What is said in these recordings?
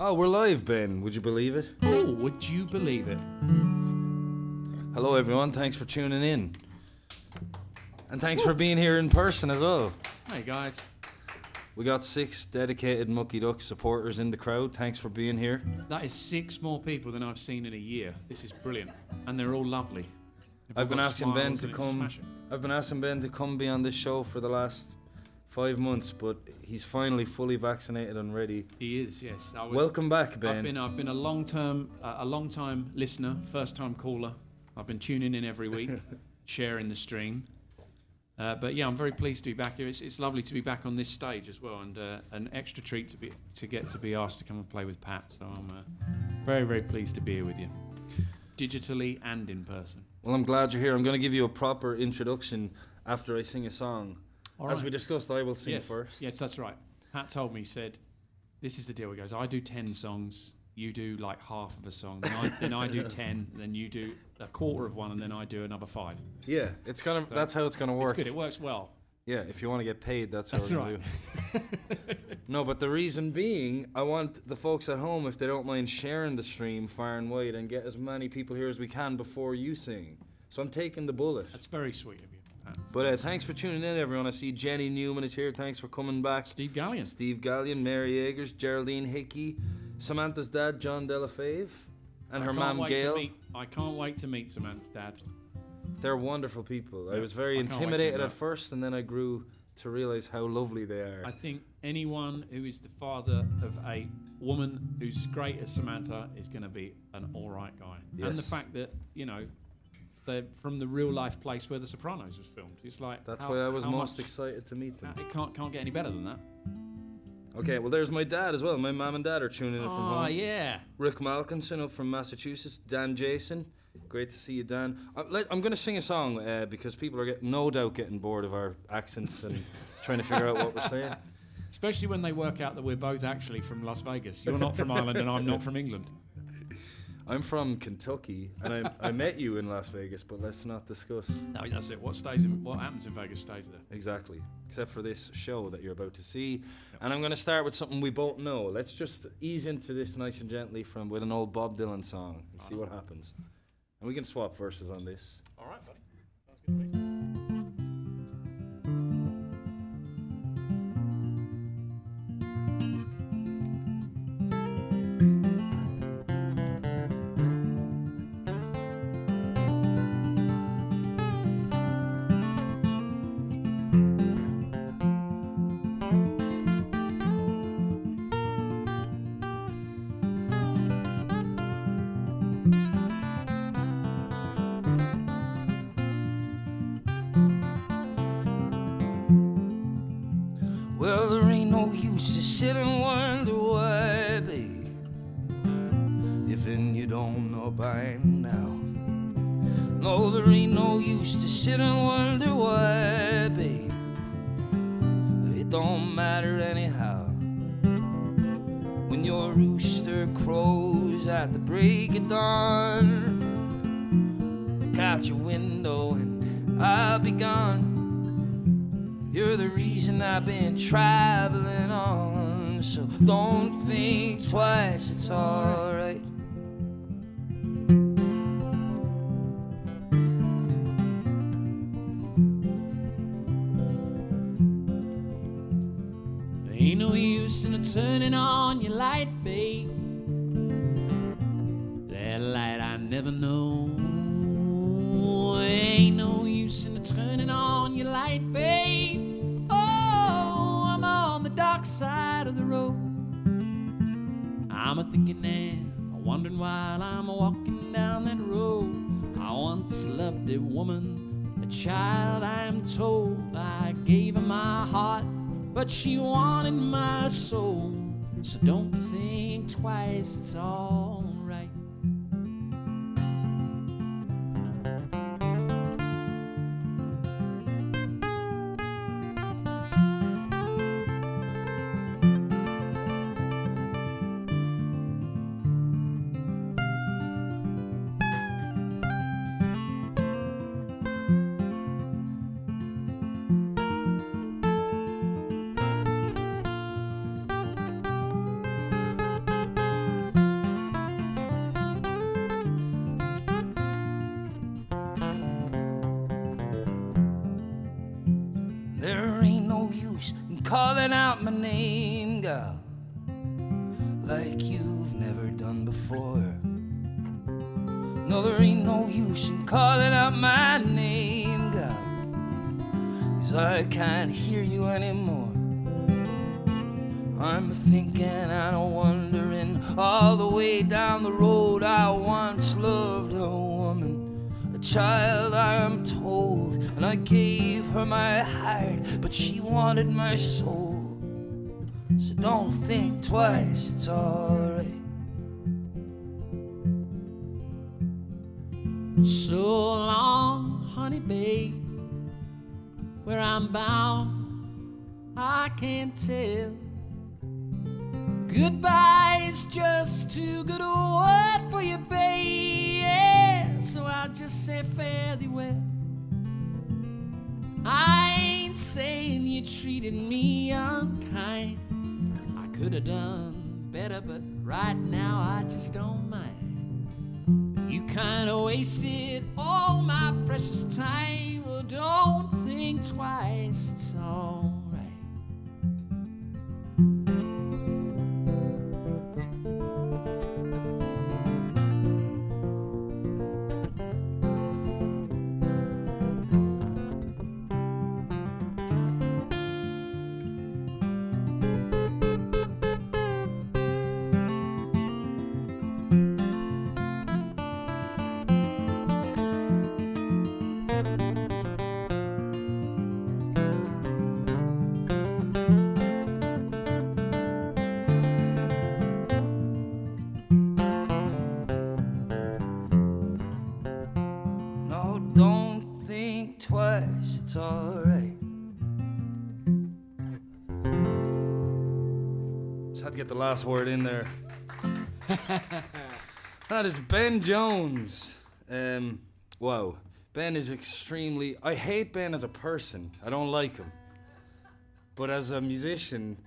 Oh, we're live, Ben. Would you believe it? Oh, would you believe it? Hello, everyone. Thanks for tuning in. And thanks for being here in person as well. Hey, guys. We got 6 dedicated Mucky Duck supporters in the crowd. Thanks for being here. That is 6 more people than I've seen in a year. This is brilliant. And they're all lovely. I've been asking Ben to come. I've been asking Ben to come be on this show for the last 5 months, but he's finally fully vaccinated and ready. He is, yes. Welcome back, Ben. I've been a long time listener, first time caller. I've been tuning in every week, sharing the stream. But yeah, I'm very pleased to be back here. It's lovely to be back on this stage as well, and an extra treat to get to be asked to come and play with Pat. So I'm very, very pleased to be here with you, digitally and in person. Well, I'm glad you're here. I'm going to give you a proper introduction after I sing a song. All As right. we discussed, I will sing first. Yes, that's right. Pat told me, he said, this is the deal. He goes, I do 10 songs, you do like half of a song, then I do 10, then you do a quarter of one, and then I do another 5. Yeah, it's gonna. So that's how it's gonna work. It's good. It works well. Yeah, if you want to get paid, that's how we're right. gonna do. No, but the reason being, I want the folks at home, if they don't mind sharing the stream far and wide, and get as many people here as we can before you sing. So I'm taking the bullet. That's very sweet of you. But thanks for tuning in, everyone. I see Jenny Newman is here. Thanks for coming back. Steve Gallion, Mary Eggers, Geraldine Hickey, Samantha's dad, John Delafave, and her mum, Gail. I can't wait to meet Samantha's dad. They're wonderful people. Yeah, I was very intimidated at first, and then I grew to realize how lovely they are. I think anyone who is the father of a woman who's great as Samantha is going to be an all right guy. Yes. And the fact that, you know, they're from the real life place where The Sopranos was filmed. It's like that's why I was most excited to meet them. It can't get any better than that. Okay, well, there's my dad as well. My mum and dad are tuning in from home. Oh, yeah. Rick Malkinson up from Massachusetts. Dan Jason. Great to see you, Dan. I'm going to sing a song because people are no doubt getting bored of our accents and trying to figure out what we're saying. Especially when they work out that we're both actually from Las Vegas. You're not from Ireland and I'm not from England. I'm from Kentucky, and I met you in Las Vegas, but let's not discuss. No, that's it. What happens in Vegas stays there. Exactly, except for this show that you're about to see. Yep. And I'm going to start with something we both know. Let's just ease into this nice and gently with an old Bob Dylan song and see what happens. And we can swap verses on this. All right, buddy. Sounds good to me. Well, there ain't no use to sit and wonder why, babe, if you don't know by now. No, there ain't no use to sit and wonder why, babe, it don't matter anyhow. When your rooster crows at the break of dawn, look out your window and I'll be gone. You're the reason I've been traveling on, so don't think twice, it's alright. Ain't no use in turning on your light, babe. That light I never know. Ain't no use in turning on your light, babe. Oh, I'm on the dark side of the road. I'm a thinking now, wondering while I'm walking down that road. I once loved a woman, a child I'm told. I gave her my heart, but she wanted my soul. So don't think twice, it's all right. calling out my name, gal, like you've never done before. No, there ain't no use in calling out my name, gal, 'cause I can't hear you anymore. I'm thinking and I'm wondering all the way down the road. I once loved a woman, a child I am told, and I gave her my heart, but she wanted my soul. So don't think twice, it's alright. So long, honey babe, where I'm bound, I can't tell. Goodbye is just too good a word for you, babe. Yeah, so I'll just say fare thee well. I ain't saying you treated me unkind. I could have done better, but right now I just don't mind. You kinda wasted all my precious time. Well, don't think twice, it's all right. No, don't think twice, it's alright. Just had to get the last word in there. That is Ben Jones. Wow. Ben is extremely... I hate Ben as a person. I don't like him. But as a musician,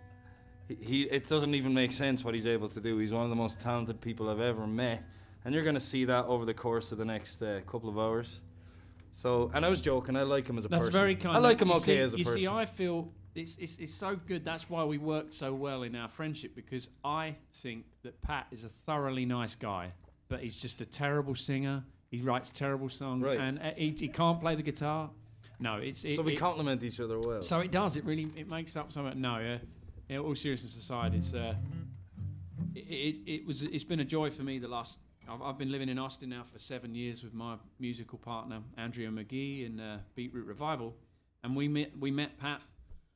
it doesn't even make sense what he's able to do. He's one of the most talented people I've ever met. And you're going to see that over the course of the next couple of hours. So, and I was joking, I like him as a person. That's very kind. I like him You okay see, as a person. You see, I feel it's so good. That's why we worked so well in our friendship, because I think that Pat is a thoroughly nice guy, but he's just a terrible singer. He writes terrible songs, Right. and he can't play the guitar. No, So we complement each other well. So it does. It really makes up something. No, in all seriousness aside, it's been a joy for me the last. I've been living in Austin now for 7 years with my musical partner Andrea McGee in Beetroot Revival, and we met Pat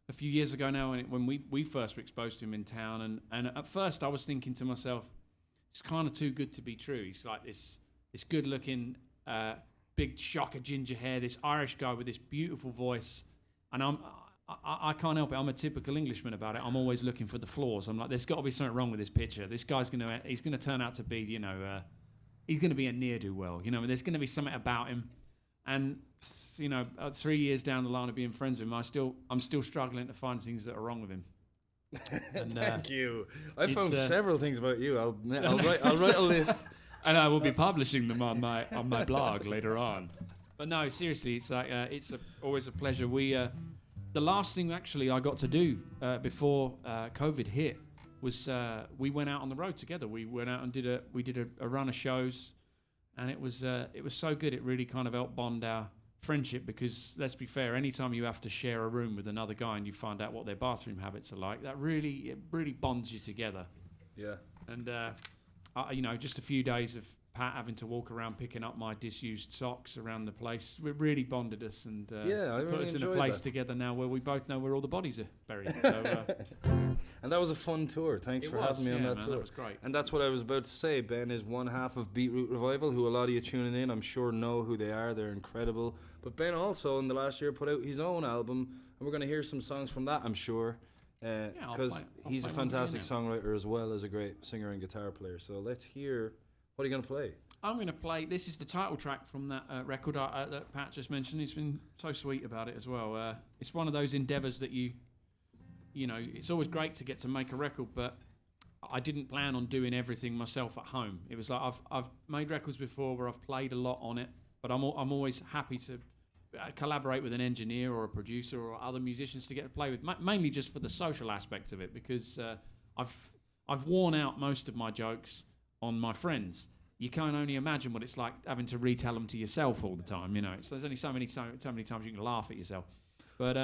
a few years ago now when we first were exposed to him in town, and at first I was thinking to myself, it's kind of too good to be true. He's like this good looking big shock of ginger hair, this Irish guy with this beautiful voice, and I can't help it. I'm a typical Englishman about it. I'm always looking for the flaws. I'm like, there's got to be something wrong with this picture. This guy's he's gonna turn out to be, he's gonna be a ne'er-do-well. There's gonna be something about him. And 3 years down the line of being friends with him, I'm still struggling to find things that are wrong with him. And, Thank you. I found several things about you. I'll write a list. And I will be publishing them on my blog later on. But no, seriously, it's like always a pleasure. The last thing actually I got to do before COVID hit was we went out on the road together. We went out and did a run of shows, and it was so good. It really kind of helped bond our friendship, because let's be fair, anytime you have to share a room with another guy and you find out what their bathroom habits are like, it really bonds you together. Yeah. And just a few days of Pat having to walk around picking up my disused socks around the place, it really bonded us and put us in a place together now where we both know where all the bodies are buried. So, and that was a fun tour. Thanks for having me on that tour. That was great. And that's what I was about to say. Ben is one half of Beetroot Revival, who a lot of you tuning in, I'm sure, know who they are. They're incredible. But Ben also, in the last year, put out his own album, and we're going to hear some songs from that, I'm sure. Because he's a fantastic songwriter as well as a great singer and guitar player. So let's hear. What are you going to play? I'm going to play. This is the title track from that record that Pat just mentioned. He's been so sweet about it as well. It's one of those endeavours that it's always great to get to make a record, but I didn't plan on doing everything myself at home. It was like I've made records before where I've played a lot on it, but I'm always happy to collaborate with an engineer or a producer or other musicians to get to play with, mainly just for the social aspect of it, because I've worn out most of my jokes on my friends. You can't only imagine what it's like having to retell them to yourself all the time. You know, there's only so many times you can laugh at yourself. But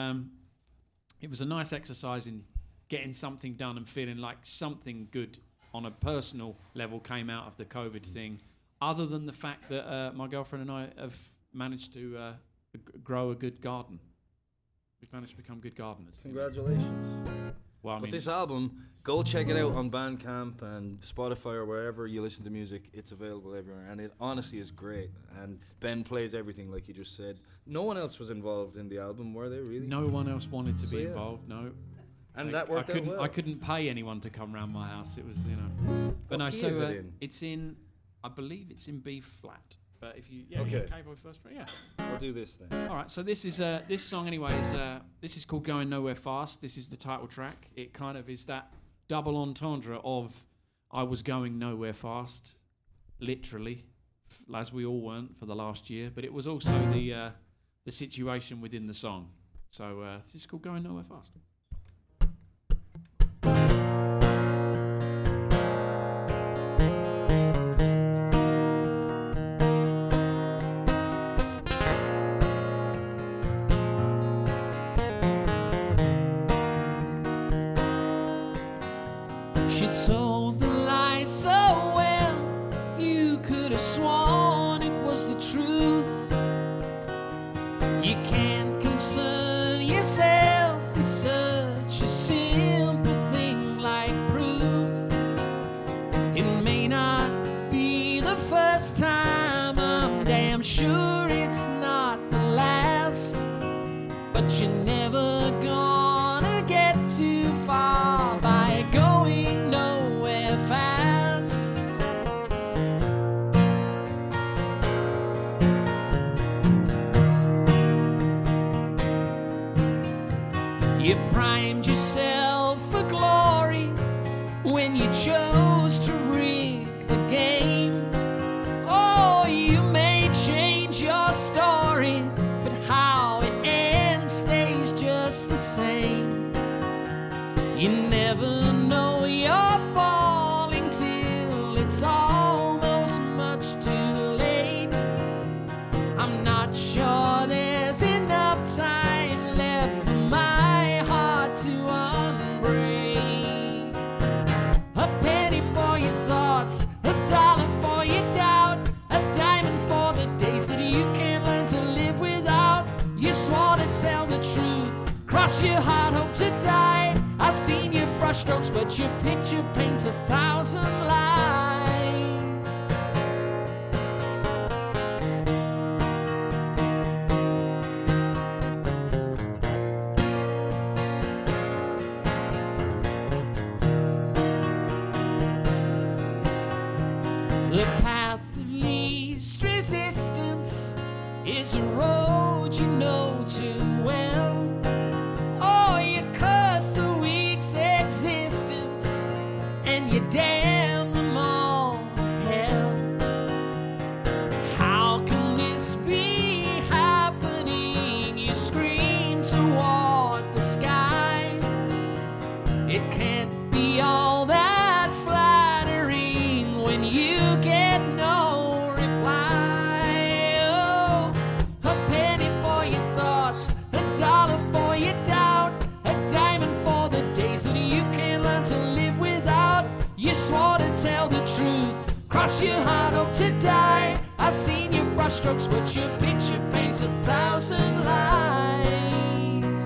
it was a nice exercise in getting something done and feeling like something good on a personal level came out of the COVID thing, other than the fact that my girlfriend and I have managed to grow a good garden. We've managed to become good gardeners. Congratulations. Well, But this album, go check it out on Bandcamp and Spotify or wherever you listen to music. It's available everywhere, and it honestly is great. And Ben plays everything, like you just said. No one else was involved in the album, were they, really? No one else wanted to be involved, no. And that worked out well. I couldn't pay anyone to come round my house. It was, you know. But no, so it's in, I believe it's in B flat. But if you, okay. K-boy first, yeah. I'll do this then. All right, so this is this song anyway this is called Going Nowhere Fast. This is the title track. It kind of is that double entendre of I was going nowhere fast, literally, as we all weren't for the last year. But it was also the situation within the song. So this is called Going Nowhere Fast. She told the lie so well, you could have sworn it was the truth. You can't concern yourself with such a simple thing like proof. It may not be the first time, I'm damn sure it's not the last, but you're never gonna get too far by going nowhere fast. You primed yourself for glory when you chose to rig the game. Oh, you may change your story, but how it ends stays just the same. You never know you're falling till it's almost much too late. I'm not sure there's enough time left for my heart to unbreak. A penny for your thoughts, a dollar for your doubt, a diamond for the days that you can't learn to live without. You swore to tell the truth, cross your heart, hope to die. I've seen your brushstrokes, but your picture paints 1,000 lines. The path of least resistance is a road you know too well. Oh, you curse the week's existence and you damn them all hell. How can this be happening? You scream toward the sky. It can't be all that flattering when you get no reply. Oh, a penny for your thoughts, a dollar for your doubt, a diamond for the days that you can't learn to live without. You swore to tell the truth, cross your heart, hope to die. I've seen your brushstrokes, but your picture paints 1,000 lines.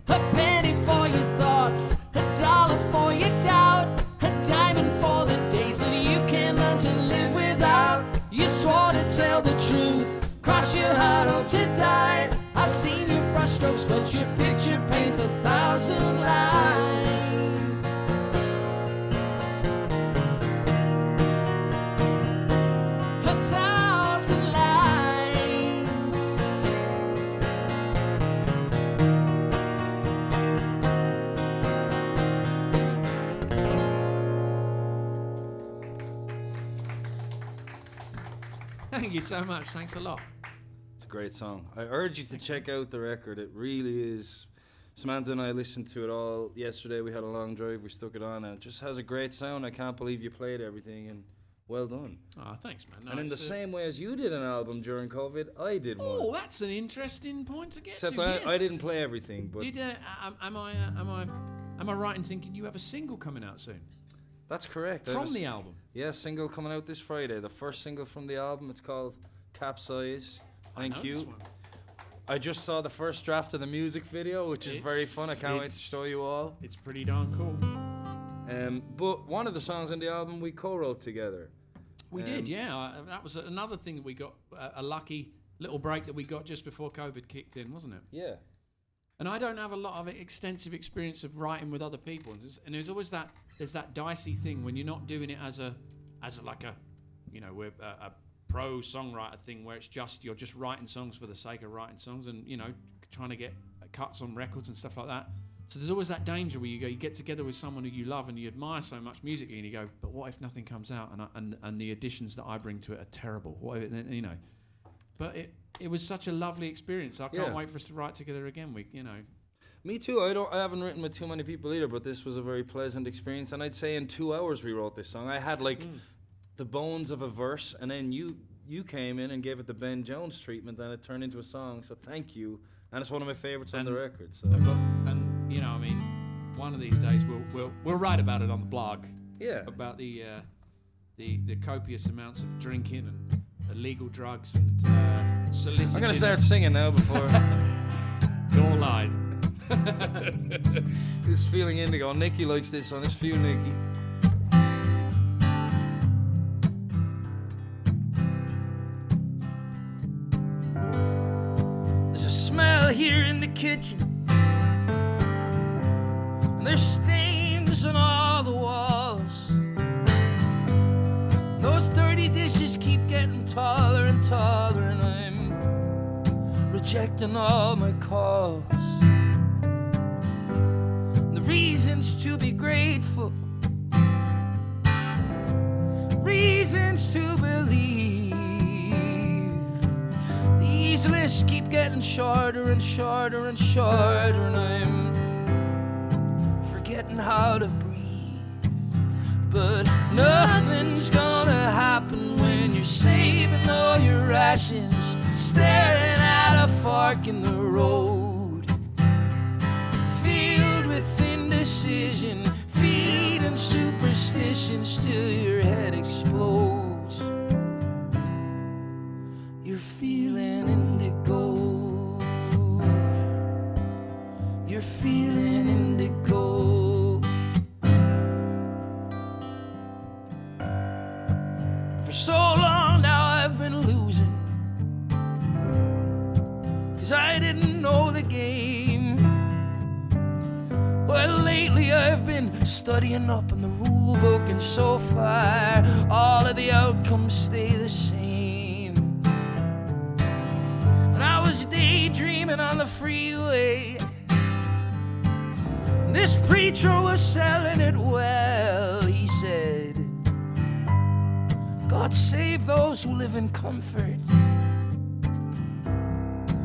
A penny for your thoughts, a dollar for your doubt, a diamond for the days that you can't learn to live without. You swore to tell the truth, cross your heart, hope to die. I've seen your brushstrokes, but your picture paints 1,000 lines. A 1,000 lines. Thank you so much. Thanks a lot. It's a great song. I urge you to check out the record. It really is. Samantha and I listened to it all yesterday. We had a long drive. We stuck it on, and it just has a great sound. I can't believe you played everything, and well done. Oh, thanks, man. No, and in the same way as you did an album during COVID, I did one. Oh, that's an interesting point to get Except to. I, I didn't play everything. But Did am I right in thinking you have a single coming out soon that's correct. from the album? Yeah, single coming out this Friday. The first single from the album. It's called Capsize. Thank you. This one. I just saw the first draft of the music video, which is very fun. I can't wait to show you all. It's pretty darn cool. But one of the songs on the album we co-wrote together. We did, yeah. That was another thing that we got, a lucky little break that we got just before COVID kicked in, wasn't it? Yeah. And I don't have a lot of extensive experience of writing with other people, and there's always there's that dicey thing when you're not doing it as a we're a pro songwriter thing where you're just writing songs for the sake of writing songs, and trying to get cuts on records and stuff like that. So there's always that danger where you get together with someone who you love and you admire so much musically, and you go, but what if nothing comes out and the additions that I bring to it are terrible? What if But it was such a lovely experience. I can't wait for us to write together again. Me too. I haven't written with too many people either, but this was a very pleasant experience. And I'd say in 2 hours we wrote this song. I had the bones of a verse, and then you came in and gave it the Ben Jones treatment, and it turned into a song. So thank you. And it's one of my favorites on the record. So. One of these days we'll write about it on the blog. Yeah. About the copious amounts of drinking and illegal drugs and soliciting. I'm gonna start singing now before. It's all lies. This feeling indigo. Nikki likes this one. It's for you, Nikki. There's a smell here in the kitchen. There's stains on all the walls. Those dirty dishes keep getting taller and taller, and I'm rejecting all my calls. The reasons to be grateful, reasons to believe. These lists keep getting shorter and shorter and shorter, and I'm forgetting how to breathe. But nothing's gonna happen when you're saving all your rations, staring at a fork in the road, filled with indecision, feeding superstitions till your head explodes. You're feeling indigo. You're feeling indigo. For so long now I've been losing, 'cause I didn't know the game. Well, lately I've been studying up on the rule book, and so far all of the outcomes stay the same. And I was daydreaming on the freeway. This preacher was selling it well. He said, God save those who live in comfort,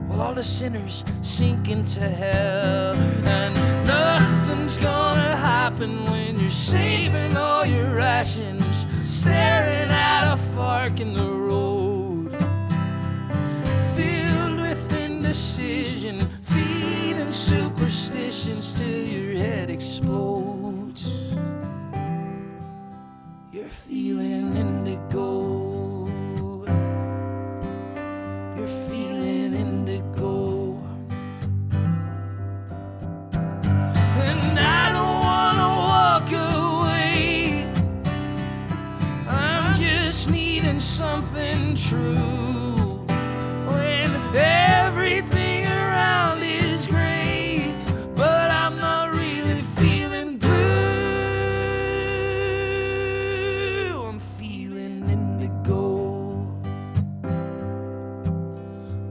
while all the sinners sink into hell. And nothing's gonna happen when you're saving all your rations, staring at a fork in the road, filled with indecision, feeding superstitions till your head explodes. You're feeling indigo. You're feeling indigo. And I don't wanna walk away. I'm just needing something true. When everything around is great, but I'm not really feeling blue. I'm feeling indigo.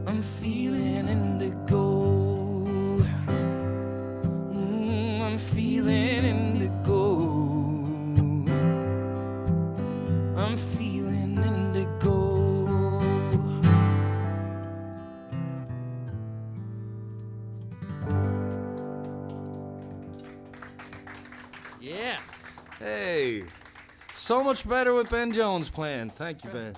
I'm feeling indigo. I'm feeling indigo. I'm feeling indigo. So much better with Ben Jones playing. Thank you, Ben.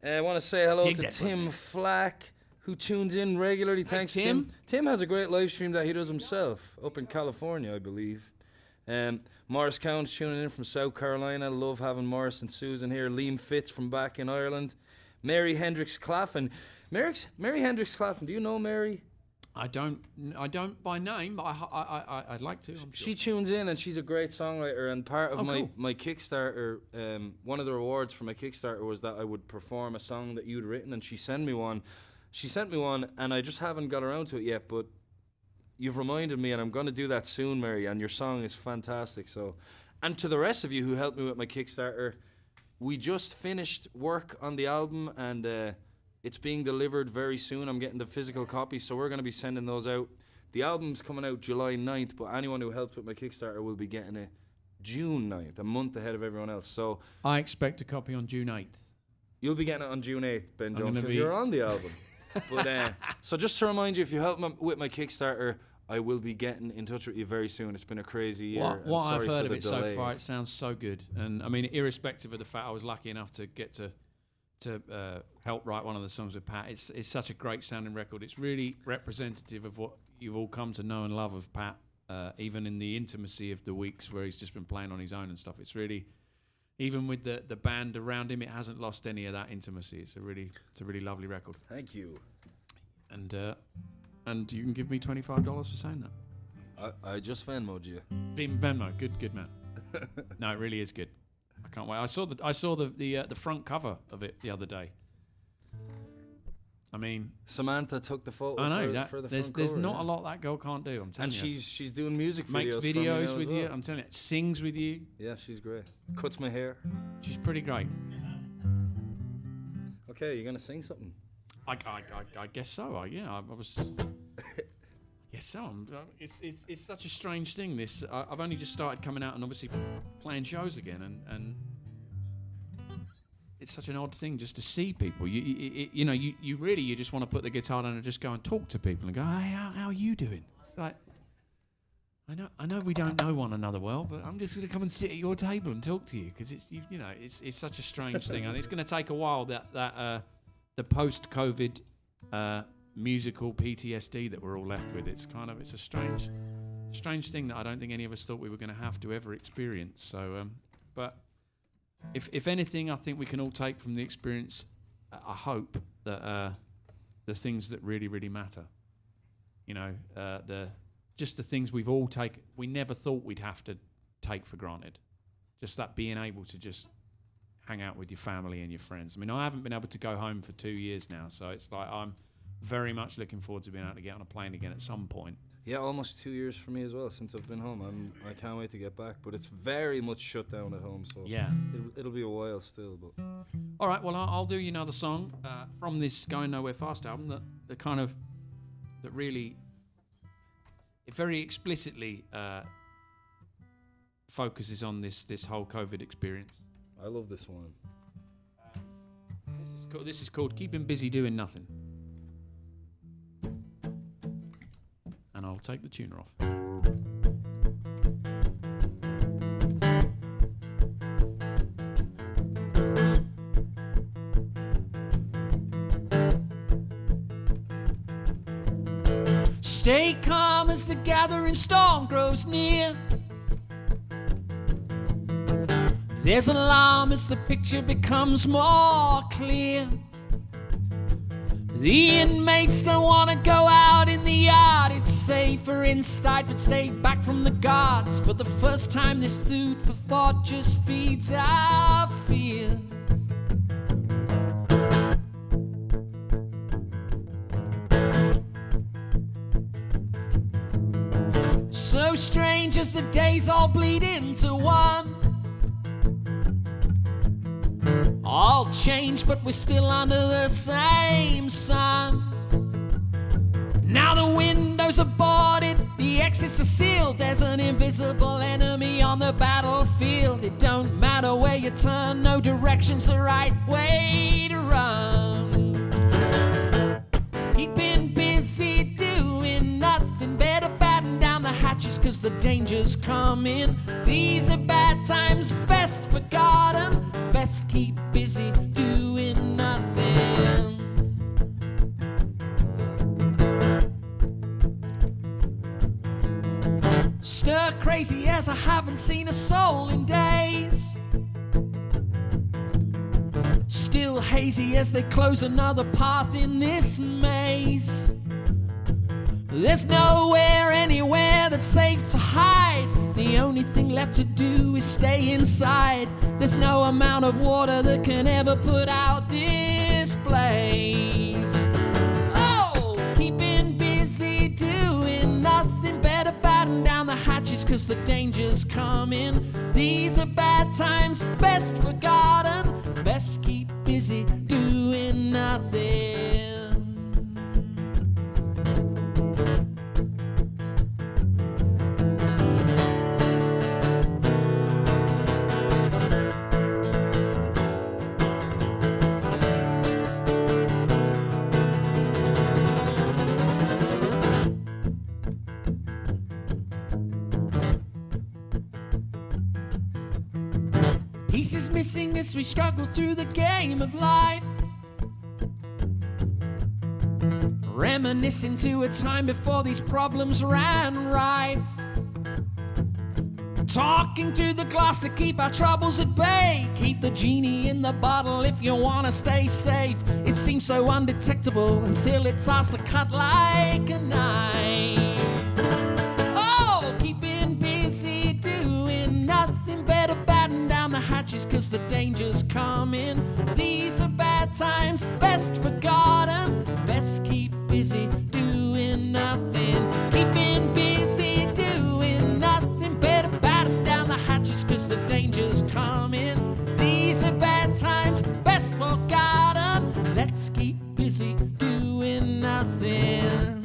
I want to say hello to Tim Flack, who tunes in regularly. Thanks, Tim. Tim has a great live stream that he does himself up in California, I believe. Morris Counts tuning in from South Carolina. Love having Morris and Susan here. Liam Fitz from back in Ireland. Mary Hendricks Claffin. Mary Hendricks Claffin. Do you know Mary? I don't by name, but I'd like to. I'm sure. She tunes in and she's a great songwriter. And part of my Kickstarter, one of the rewards for my Kickstarter was that I would perform a song that you'd written, and she sent me one. And I just haven't got around to it yet. But you've reminded me, and I'm going to do that soon, Mary. And your song is fantastic. So, and to the rest of you who helped me with my Kickstarter, we just finished work on the album, and it's being delivered very soon. I'm getting the physical copies, so we're going to be sending those out. The album's coming out July 9th, but anyone who helped with my Kickstarter will be getting it June 9th, a month ahead of everyone else. So I expect a copy on June 8th. You'll be getting it on June 8th, Ben Jones, because you're on the album. But so just to remind you, if you help me with my Kickstarter, I will be getting in touch with you very soon. It's been a crazy year. What I've heard of it so far, it sounds so good. And I mean, irrespective of the fact I was lucky enough to get to help write one of the songs with Pat. It's such a great sounding record. It's really representative of what you've all come to know and love of Pat, even in the intimacy of the weeks where he's just been playing on his own and stuff. It's really, even with the band around him, it hasn't lost any of that intimacy. It's a really lovely record. Thank you. And you can give me $25 for saying that. I just Venmo'd you. Venmo, good man. No, it really is good. I can't wait. I saw the front cover of it the other day. I mean, Samantha took the photo. I know for the there's front cover, not a lot that girl can't do. I'm telling you. And she's doing music videos. Makes videos with you. I'm telling you, sings with you. Yeah, she's great. Cuts my hair. She's pretty great. Okay, you're gonna sing something. I guess so. I was. Yes, so it's such a strange thing. This I've only just started coming out and obviously playing shows again, and it's such an odd thing just to see people. You really just want to put the guitar down and just go and talk to people and go, hey, how are you doing? It's like, I know we don't know one another well, but I'm just gonna come and sit at your table and talk to you because it's such a strange thing, and it's gonna take a while that the post-COVID. Musical PTSD that we're all left with. It's a strange thing that I don't think any of us thought we were going to have to ever experience. So, but if anything, I think we can all take from the experience a hope that the things that really, really matter. The things we've all taken, we never thought we'd have to take for granted. Just that being able to just hang out with your family and your friends. I mean, I haven't been able to go home for 2 years now, so it's like I'm very much looking forward to being able to get on a plane again at some point. Yeah, almost 2 years for me as well since I've been home. I can't wait to get back, but it's very much shut down at home, so yeah, it'll be a while still. But all right, well I'll do you another song from this Going Nowhere Fast album that really, it very explicitly focuses on this whole COVID experience. I love this one. This is called Keeping Busy Doing Nothing. And I'll take the tuner off. Stay calm as the gathering storm grows near. There's an alarm as the picture becomes more clear. The inmates don't want to go out in the yard. It's safer inside, but stay back from the guards. For the first time, this food for thought just feeds our fear. So strange as the days all bleed into one. All changed, but we're still under the same sun. Now the windows are boarded, the exits are sealed. There's an invisible enemy on the battlefield. It don't matter where you turn, no direction's the right way to run. Keeping busy doing nothing, better batten down the hatches hatches, 'cause the danger's coming. These are bad times, best forgotten. Best keep busy doing nothing. Stir crazy as I haven't seen a soul in days. Still hazy as they close another path in this maze. There's nowhere, anywhere that's safe to hide. The only thing left to do is stay inside. There's no amount of water that can ever put out this blaze. Oh, keeping busy doing nothing, better batten down the hatches, 'cause the danger's coming. These are bad times, best forgotten. Best keep busy doing nothing. Pieces missing as we struggle through the game of life. Reminiscing to a time before these problems ran rife. Talking through the glass to keep our troubles at bay. Keep the genie in the bottle if you wanna stay safe. It seems so undetectable until it starts to cut like a knife. Oh, keeping busy doing nothing, better batten down the hatches, 'cause the danger's coming. These are bad times, best forgotten. Best keep busy doing nothing. Keeping busy doing nothing, better batten down the hatches, 'cause the danger's coming. These are bad times, best forgotten. Let's keep busy doing nothing.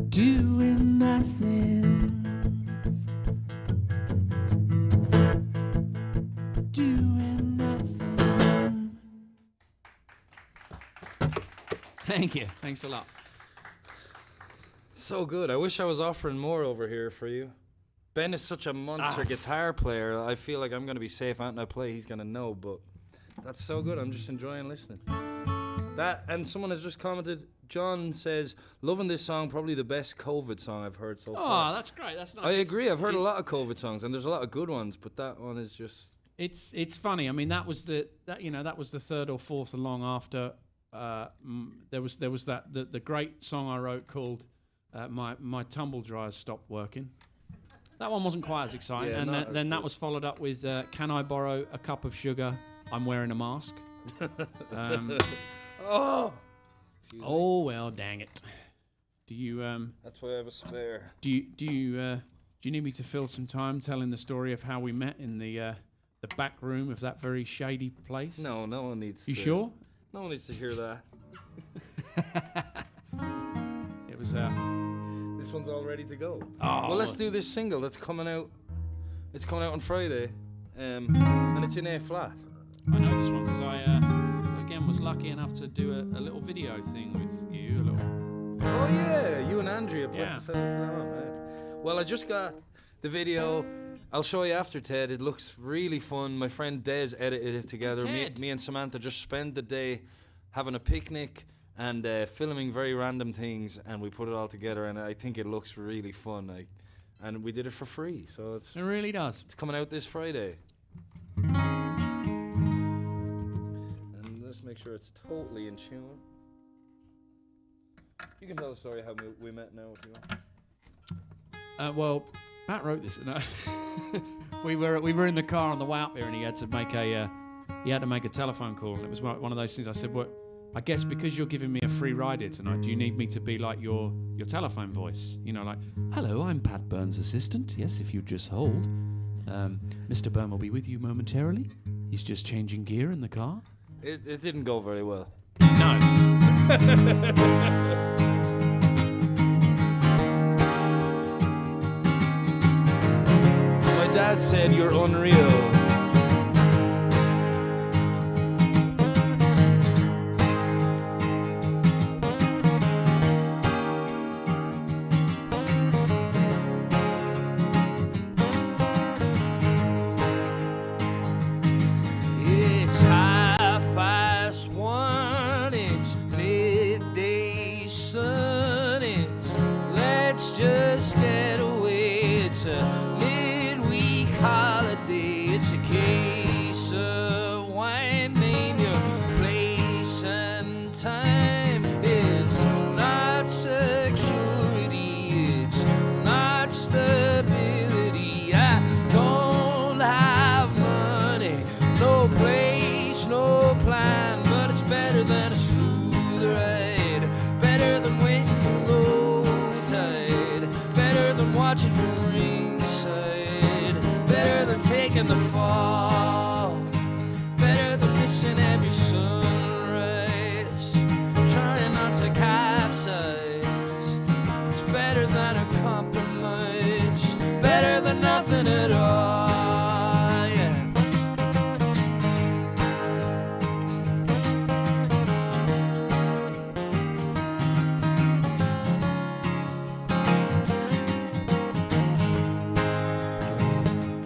Doing nothing. Doing nothing. Thank you. Thanks a lot. So good. I wish I was offering more over here for you. Ben is such a monster guitar player. I feel like I'm going to be safe out and I play. He's going to know, but that's so good. I'm just enjoying listening. That, and someone has just commented, John says, loving this song, probably the best COVID song I've heard so far. Oh, that's great. That's nice. I agree. I've heard a lot of COVID songs, and there's a lot of good ones, but that one is just... It's funny. I mean, that was the third or fourth along after there was the great song I wrote called My Tumble Dryers Stopped Working. That one wasn't quite as exciting, Yeah, and then that was followed up with Can I Borrow a Cup of Sugar? I'm Wearing a Mask. Oh well, dang it. Do you That's why I have a spare. do you need me to fill some time telling the story of how we met in the back room of that very shady place? No one needs You to... sure? No one needs to hear that. It was This one's all ready to go. Oh, well, let's do this single that's coming out. It's coming out on Friday, and it's in A flat. I know this one because I again was lucky enough to do a little video thing with you. Oh yeah, you and Andrea played Yeah. for that one. Right? Well, I just got the video. I'll show you after, Ted. It looks really fun. My friend Des edited it together. Me and Samantha just spent the day having a picnic and filming very random things, and we put it all together, and I think it looks really fun. And we did it for free, so It really does. it's coming out this Friday. And let's make sure it's totally in tune. You can tell the story how we met now if you want. Well, Pat wrote this. No. we were in the car on the way up here, and he had to make a telephone call. And it was one of those things. I said, "What? I guess because you're giving me a free ride here tonight, do you need me to be like your telephone voice? You know, like, hello, I'm Pat Byrne's assistant. Yes, if you just hold. Mr. Byrne will be with you momentarily. He's just changing gear in the car." It didn't go very well. No. My dad said you're unreal. It's a case of wine, name your place and time. It's not security, it's not stability. I don't have money, no place, no plan, but it's better than a smooth ride, better than waiting for low tide, better than watching from ringside, better than taking the fall, better than missing every sunrise, trying not to capsize. It's better than a compromise, better than nothing at all. Yeah.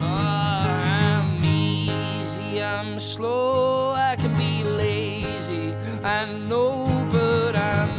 I'm easy, I'm slow, I can be lazy, I know, but I'm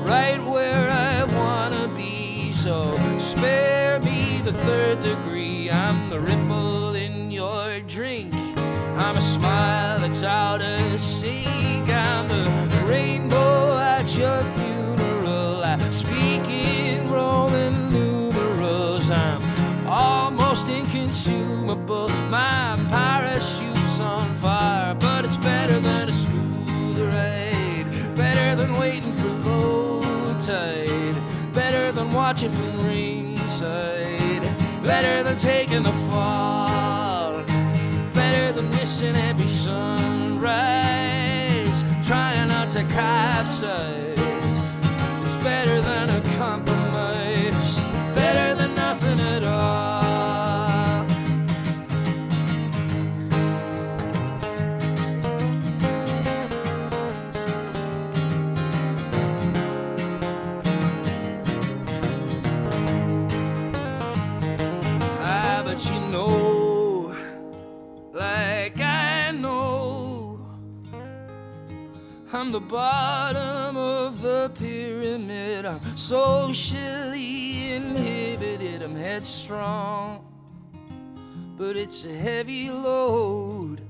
right where I wanna be. So spare me the third degree. I'm the ripple in your drink, I'm a smile that's out of sync, I'm the rainbow at your funeral. I speak in Roman numerals, I'm almost inconsumable. My parachute's on fire, but it's better than a smooth ride, better than waiting for low tide, better than watching from ringside, better than taking the fall, better than missing every sunrise, trying not to capsize. It's better than a compromise, better than nothing at all. But you know, like I know, I'm the bottom of the pyramid. I'm socially inhibited, I'm headstrong, but it's a heavy load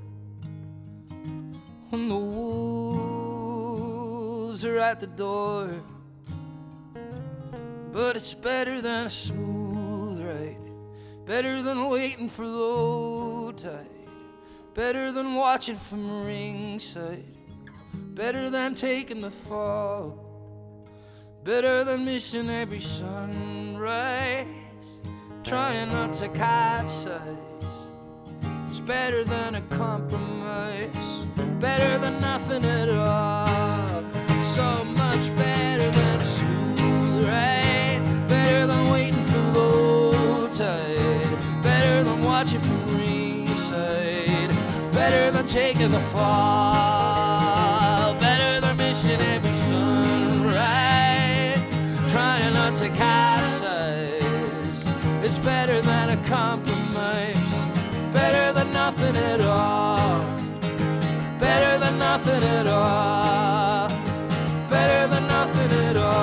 when the wolves are at the door. But it's better than a smooth ride, better than waiting for low tide, better than watching from ringside, better than taking the fall, better than missing every sunrise, trying not to capsize. It's better than a compromise, better than nothing at all. So much better than a smooth ride, better than waiting for low tide, better than watching from ringside, better than taking the fall, better than missing every sunrise, trying not to capsize. It's better than a compromise, better than nothing at all, better than nothing at all, better than nothing at all.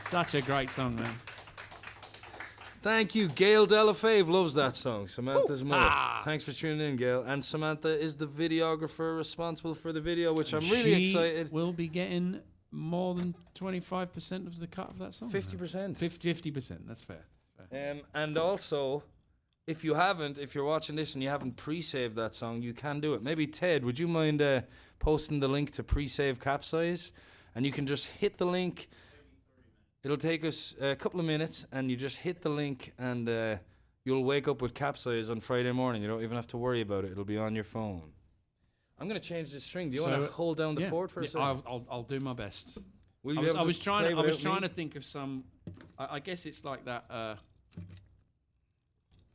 Such a great song, man. Thank you. Gail Delafave loves that song. Samantha's mother. Ah. Thanks for tuning in, Gail. And Samantha is the videographer responsible for the video, which I'm really excited. Will be getting more than 25% of the cut of that song. 50%. 50%. That's fair. And also, if you're watching this and you haven't pre-saved that song, you can do it. Maybe Ted, would you mind posting the link to pre-save Capsize? And you can just hit the link. It'll take us a couple of minutes, and you just hit the link, and you'll wake up with Capsize on Friday morning. You don't even have to worry about it. It'll be on your phone. I'm going to change the string. Do you want to hold down the fort for a second? I'll do my best. I was trying to think of some. I guess it's like that.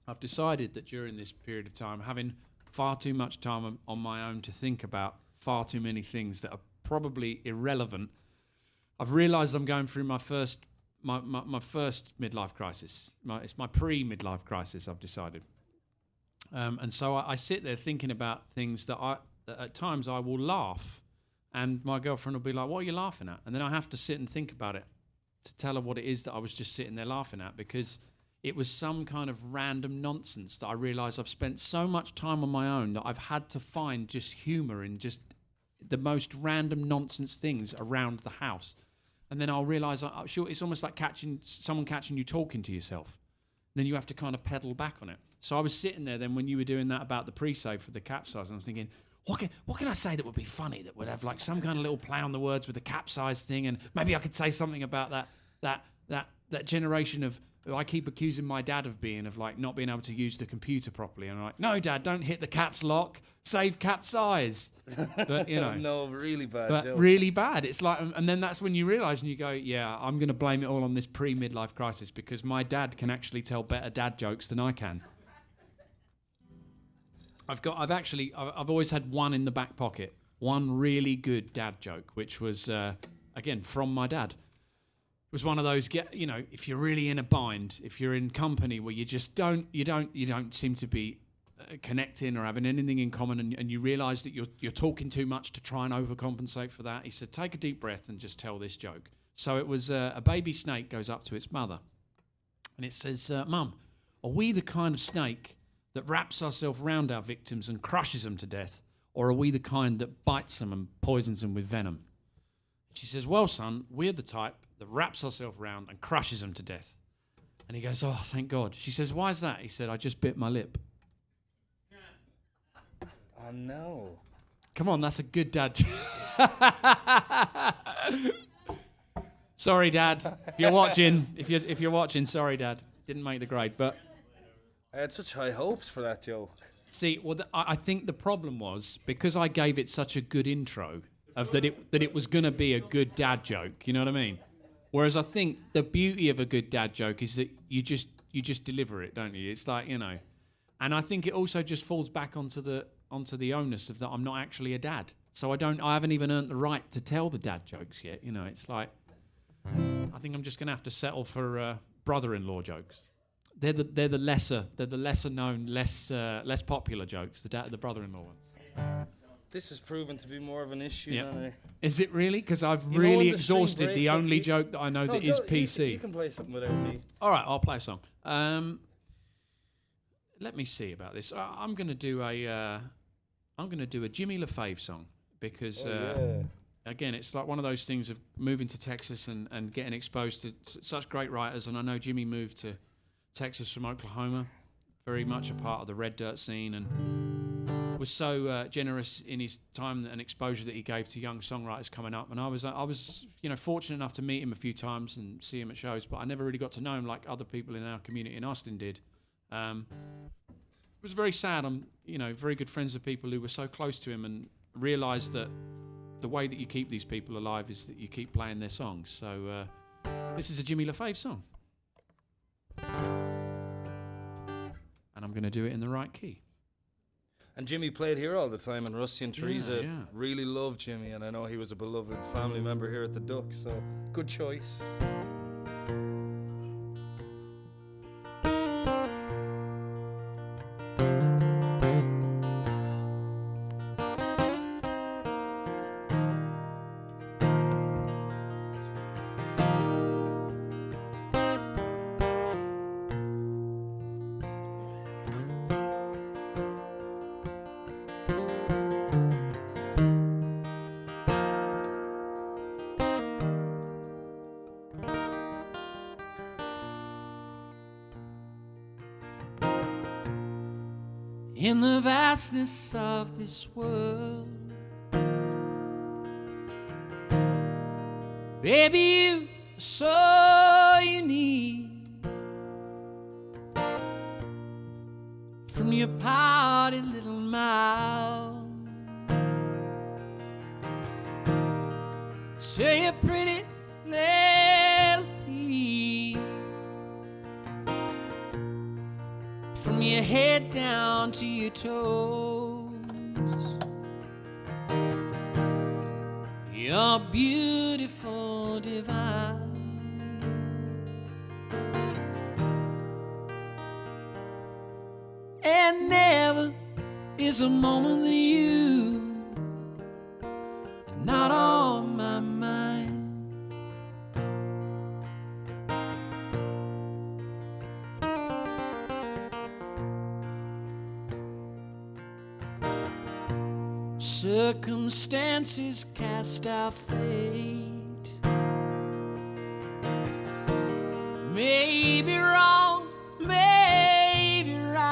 I've decided that during this period of time, having far too much time on my own to think about far too many things that are probably irrelevant, I've realised I'm going through my first midlife crisis. It's my pre-midlife crisis, I've decided. And so I sit there thinking about things that at times I will laugh, and my girlfriend will be like, "What are you laughing at?" And then I have to sit and think about it to tell her what it is that I was just sitting there laughing at, because it was some kind of random nonsense that I realised I've spent so much time on my own that I've had to find just humour in just the most random nonsense things around the house. And then I'll realise, sure, it's almost like someone catching you talking to yourself. Then you have to kind of pedal back on it. So I was sitting there then when you were doing that about the pre-save for the capsize, and I was thinking, what can I say that would be funny, that would have like some kind of little play on the words with the capsize thing, and maybe I could say something about that generation of, I keep accusing my dad of like not being able to use the computer properly, and I'm like, no, Dad, don't hit the caps lock, save capsize. But you know, no, really bad. But joke. really bad. It's like, and then that's when you realise and you go, yeah, I'm going to blame it all on this pre-midlife crisis because my dad can actually tell better dad jokes than I can. I've always had one in the back pocket, one really good dad joke, which was again from my dad. It was one of those, if you're really in a bind, if you're in company where you just don't seem to be connecting or having anything in common, and you realise that you're talking too much to try and overcompensate for that. He said, take a deep breath and just tell this joke. So it was a baby snake goes up to its mother, and it says, Mum, are we the kind of snake that wraps ourselves around our victims and crushes them to death, or are we the kind that bites them and poisons them with venom? She says, well, son, we're the type that wraps ourselves around and crushes them to death. And he goes, oh, thank God. She says, why is that? He said, I just bit my lip. Oh, no. Come on, that's a good dad. Sorry, Dad. If you're watching, sorry, Dad. Didn't make the grade, but I had such high hopes for that joke. See, well, I think the problem was because I gave it such a good intro of that it was going to be a good dad joke. You know what I mean? Whereas I think the beauty of a good dad joke is that you just deliver it, don't you? It's like, and I think it also just falls back onto the onus of that I'm not actually a dad, so I haven't even earned the right to tell the dad jokes yet. It's like I think I'm just going to have to settle for brother-in-law jokes. They're the lesser known, less popular jokes. The brother-in-law ones. This has proven to be more of an issue Yep. than Is it really? Because I've You know really when the string exhausted the breaks up, only you- joke that I know that is PC. You can play something without me. All right, I'll play a song. Let me see about this. I'm going to do a Jimmy LaFave song because again, it's like one of those things of moving to Texas and getting exposed to such great writers. And I know Jimmy moved to Texas from Oklahoma, very much a part of the red dirt scene, and was so generous in his time and exposure that he gave to young songwriters coming up. And I was fortunate enough to meet him a few times and see him at shows, but I never really got to know him like other people in our community in Austin did. It was very sad. I'm very good friends with people who were so close to him, and realised that the way that you keep these people alive is that you keep playing their songs. So this is a Jimmy LaFave song, and I'm going to do it in the right key. And Jimmy played here all the time, and Rusty and Teresa Yeah. really loved Jimmy, and I know he was a beloved family member here at the Duck, so good choice. In the vastness of this world, baby, you are so unique. From your pouty little mouth to your pretty little feet, from your head down to your toes, you're beautiful, divine. And never is a moment that you are not on my mind. circumstances cast our fate. Maybe wrong, maybe right,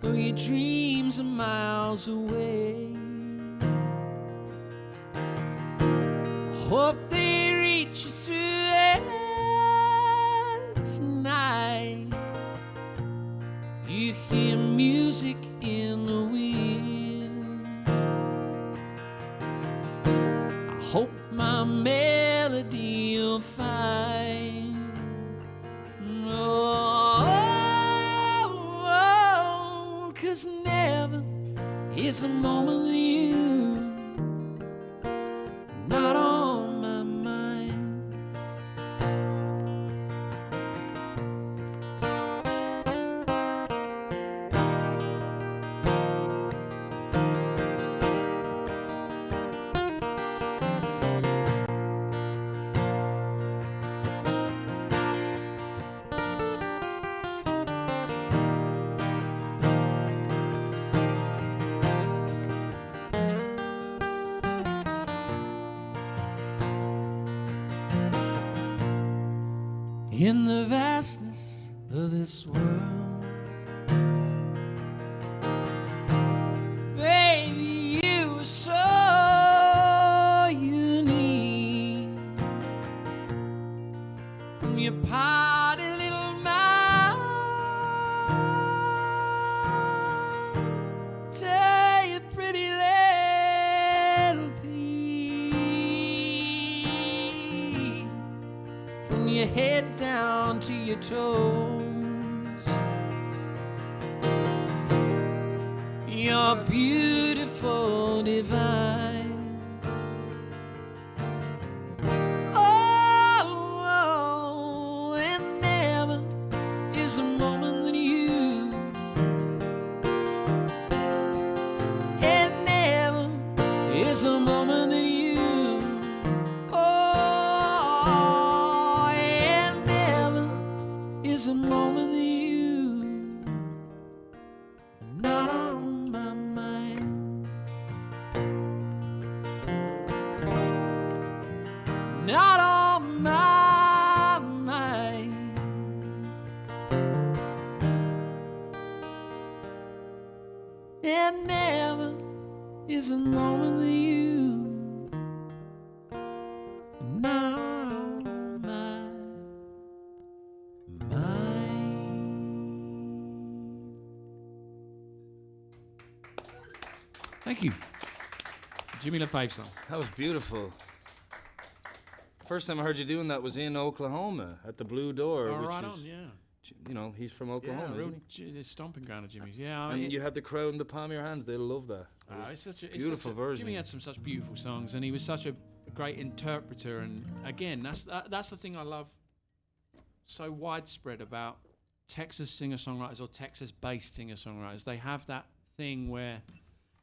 though your dreams are miles away. Hope they reach you through this night. You hear music in the wind. I hope my melody you'll find. Oh, 'cause never is a moment with you not on my mind. In the vastness of this world, baby, you are so unique. From your party little mouth to your pretty little pea, from your head down to your toes, you're beautiful, divine. Oh, and never is a moment that you, and never is a moment that you. Is a moment that you are not on my mind, not on my mind. And never is a moment that you are not on my mind. Thank you. Jimmy LaFave song. That was beautiful. First time I heard you doing that was in Oklahoma at the Blue Door. Oh, which right is, on, yeah. You know, he's from Oklahoma, Yeah, isn't the stomping ground of Jimmy's. Yeah, he? And you had the crowd in the palm of your hands. They'll love that. it's such a Beautiful version. Jimmy had such beautiful songs, and he was such a great interpreter. And again, that's the thing I love so widespread about Texas singer-songwriters or Texas-based singer-songwriters. They have that thing where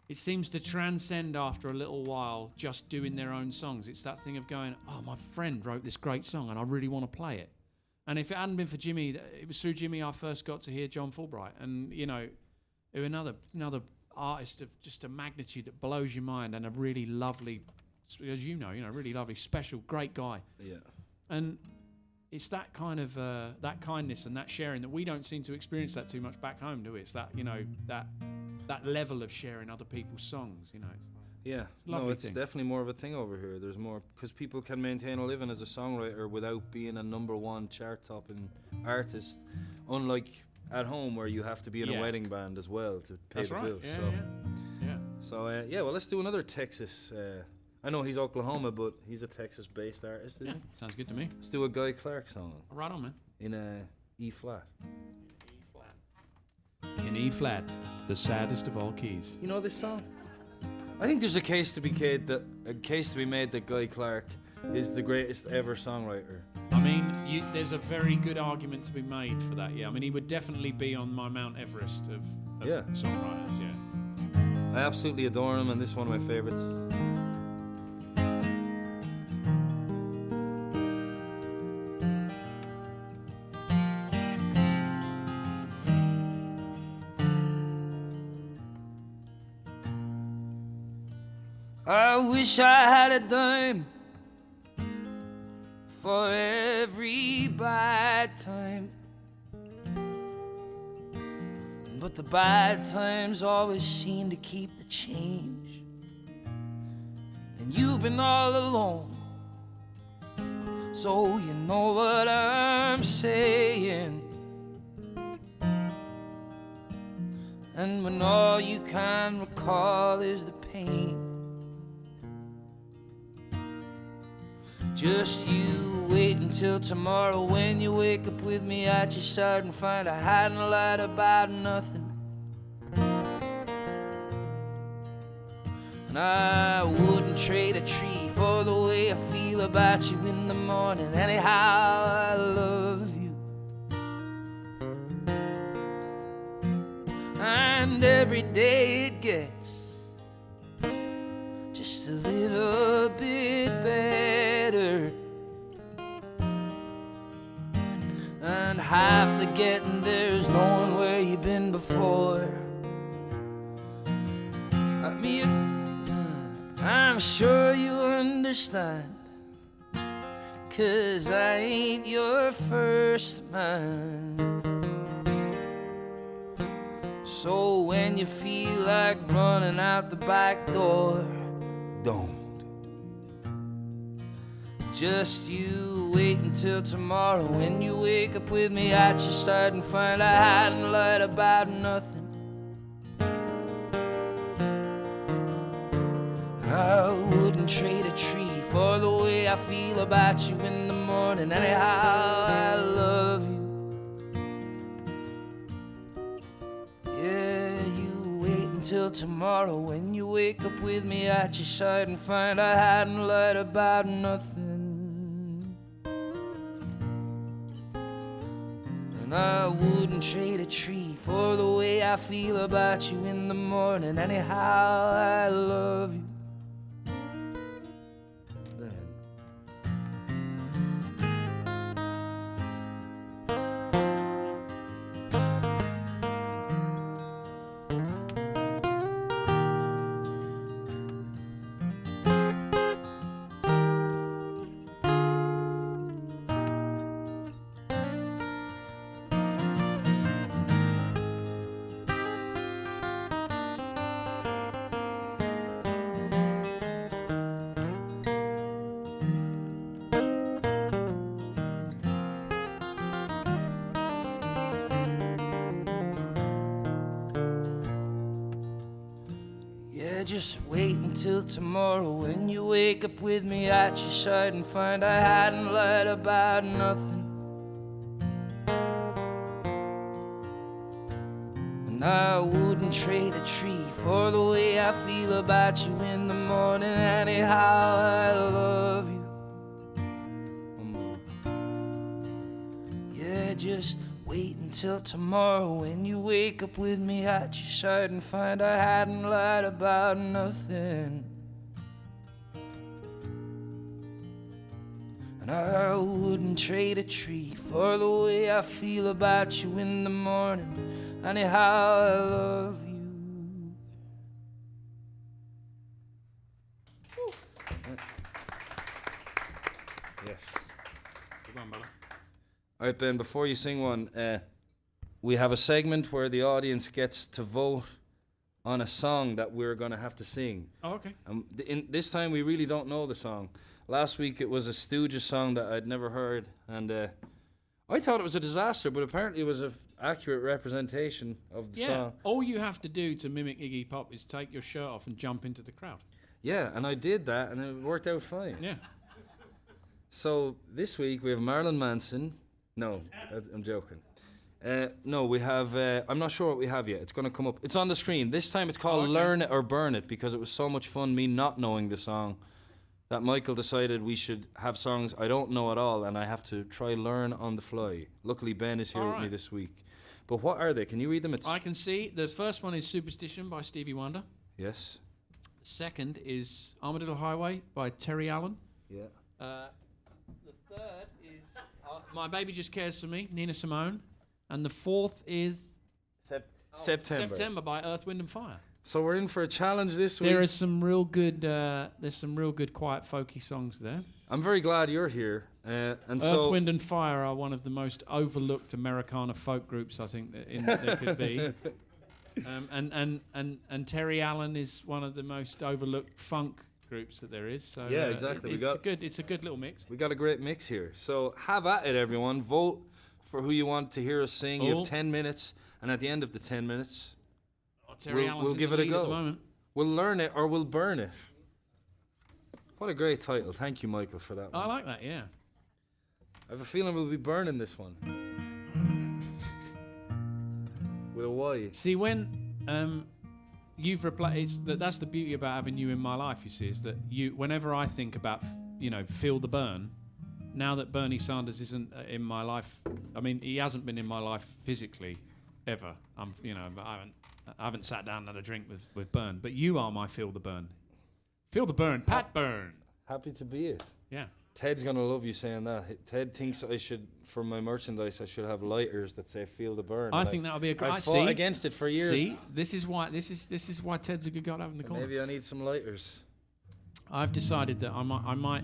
it seems to transcend after a little while just doing their own songs. It's that thing of going, oh, my friend wrote this great song and I really want to play it. And if it hadn't been for Jimmy, it was through Jimmy I first got to hear John Fulbright. And, you know, another artist of just a magnitude that blows your mind, and a really lovely, as you know, really lovely, special, great guy. Yeah. And it's that kind of, that kindness and that sharing that we don't seem to experience that too much back home, do we? It's that, you know, that level of sharing other people's songs, you know. Yeah, no, it's definitely more of a thing over here. There's more, because people can maintain a living as a songwriter without being a #1 chart-topping artist, unlike at home where you have to be in a wedding band as well to pay the bills. Well, let's do another Texas. I know he's Oklahoma, but he's a Texas-based artist, isn't he? Sounds good to me. Let's do a Guy Clark song. Right on, man. In E-flat. In E-flat, the saddest of all keys. You know this song? I think there's a case to be made that Guy Clark is the greatest ever songwriter. I mean, there's a very good argument to be made for that. Yeah, I mean, he would definitely be on my Mount Everest of songwriters. Yeah, I absolutely adore him, and this is one of my favorites. I wish I had a dime for every bad time, but the bad times always seem to keep the change. And you've been all alone, so you know what I'm saying. And when all you can recall is the pain, just you wait until tomorrow when you wake up with me at your side and find I hadn't lied about nothing. And I wouldn't trade a tree for the way I feel about you in the morning. Anyhow, I love you. And every day it gets just a little bit better. And half the getting there is knowing where you've been before. I mean, I'm sure you understand, 'cause I ain't your first man. So when you feel like running out the back door, don't. Just you wait until tomorrow when you wake up with me at your side and find I hadn't lied about nothing. I wouldn't trade a tree for the way I feel about you in the morning. Anyhow, I love you. Yeah, you wait until tomorrow when you wake up with me at your side and find I hadn't lied about nothing. And I wouldn't trade a tree for the way I feel about you in the morning. Anyhow, I love you. Just wait until tomorrow when you wake up with me at your side and find I hadn't lied about nothing. And I wouldn't trade a tree for the way I feel about you in the morning. Anyhow, I love you. Yeah, just wait until tomorrow when you wake up with me at your side and find I hadn't lied about nothing. And I wouldn't trade a tree for the way I feel about you in the morning. Anyhow, I love you. Yes. Good one, brother. All right, Ben, before you sing one, we have a segment where the audience gets to vote on a song that we're going to have to sing. Oh, okay. This time, we really don't know the song. Last week, it was a Stooges song that I'd never heard, and I thought it was a disaster, but apparently it was an accurate representation of the song. All you have to do to mimic Iggy Pop is take your shirt off and jump into the crowd. Yeah, and I did that, and it worked out fine. Yeah. So this week, we have Marilyn Manson. No, I'm joking. No, we have, I'm not sure what we have yet. It's going to come up. It's on the screen. This time it's called Learn It or Burn It, because it was so much fun me not knowing the song that Michael decided we should have songs I don't know at all and I have to try learn on the fly. Luckily Ben is here with me this week. But what are they? Can you read them? I can see. The first one is Superstition by Stevie Wonder. Yes. The second is Armadillo Highway by Terry Allen. Yeah. The third is My Baby Just Cares For Me, Nina Simone. And the fourth is September. September by Earth, Wind and Fire. So we're in for a challenge this week. There's some real good quiet folky songs there. I'm very glad you're here. Earth, Wind and Fire are one of the most overlooked Americana folk groups I think there could be. And Terry Allen is one of the most overlooked funk groups that there is. So yeah, exactly. It's a good little mix. We got a great mix here. So have at it, everyone. Vote for who you want to hear us sing. You have 10 minutes, and at the end of the 10 minutes, we'll give it a go. We'll learn it or we'll burn it. What a great title. Thank you, Michael, for that one. I like that, yeah. I have a feeling we'll be burning this one. With a Y. See, when you've replaced... That's the beauty about having you in my life, you see, is that whenever I think about, Feel the Burn, now that Bernie Sanders isn't in my life... I mean, he hasn't been in my life physically, ever. I haven't sat down and had a drink with Byrne, but you are my Feel the Burn. Feel the Burn, Pat Byrne. Happy to be it. Yeah. Ted's gonna love you saying that. Ted thinks I should, for my merchandise, I should have lighters that say "Feel the Burn." I think that would be a great. I fought against it for years. See, this is why Ted's a good guy to have in the corner. Maybe I need some lighters. I've decided that I might.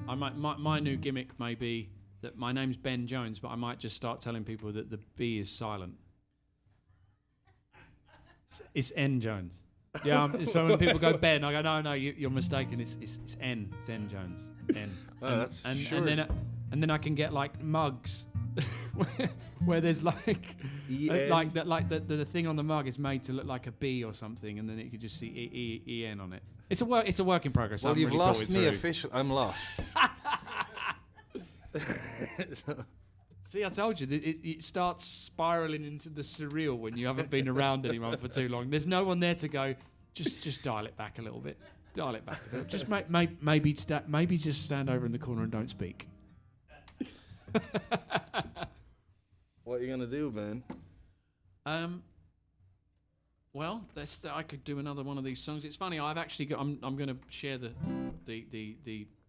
My new gimmick may be that my name's Ben Jones, but I might just start telling people that the B is silent. It's N Jones. Yeah, so when people go Ben, I go, no, you're mistaken. It's N. It's N Jones. N. And then I can get like mugs where there's like the thing on the mug is made to look like a B or something, and then you could just see EN on it. It's a work in progress. Well, you've lost me officially. I'm lost. See, I told you, it starts spiraling into the surreal when you haven't been around anyone for too long. There's no one there to go, just dial it back a little bit. Dial it back a bit. Just maybe just stand over in the corner and don't speak. What are you going to do, Ben? Well, I could do another one of these songs. It's funny, I've actually got, I'm going to share the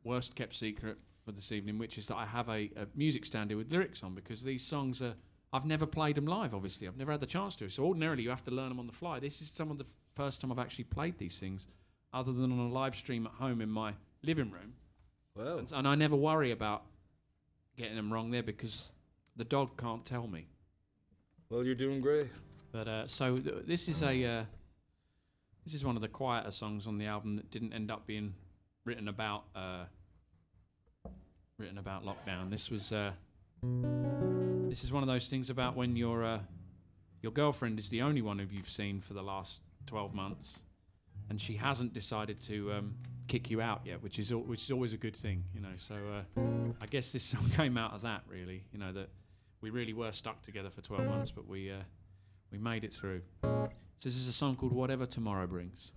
worst kept secret for this evening, which is that I have a music stand here with lyrics on, because these songs I've never played them live, obviously. I've never had the chance to. So ordinarily you have to learn them on the fly. This is some of the first time I've actually played these things, other than on a live stream at home in my living room. Well. And I never worry about getting them wrong there, because the dog can't tell me. Well, you're doing great. But this is one of the quieter songs on the album that didn't end up being written about lockdown. This is one of those things about when your girlfriend is the only one who you've seen for the last 12 months, and she hasn't decided to kick you out yet, which is always a good thing, So I guess this song came out of that, really, that we really were stuck together for 12 months, but we made it through. So this is a song called Whatever Tomorrow Brings.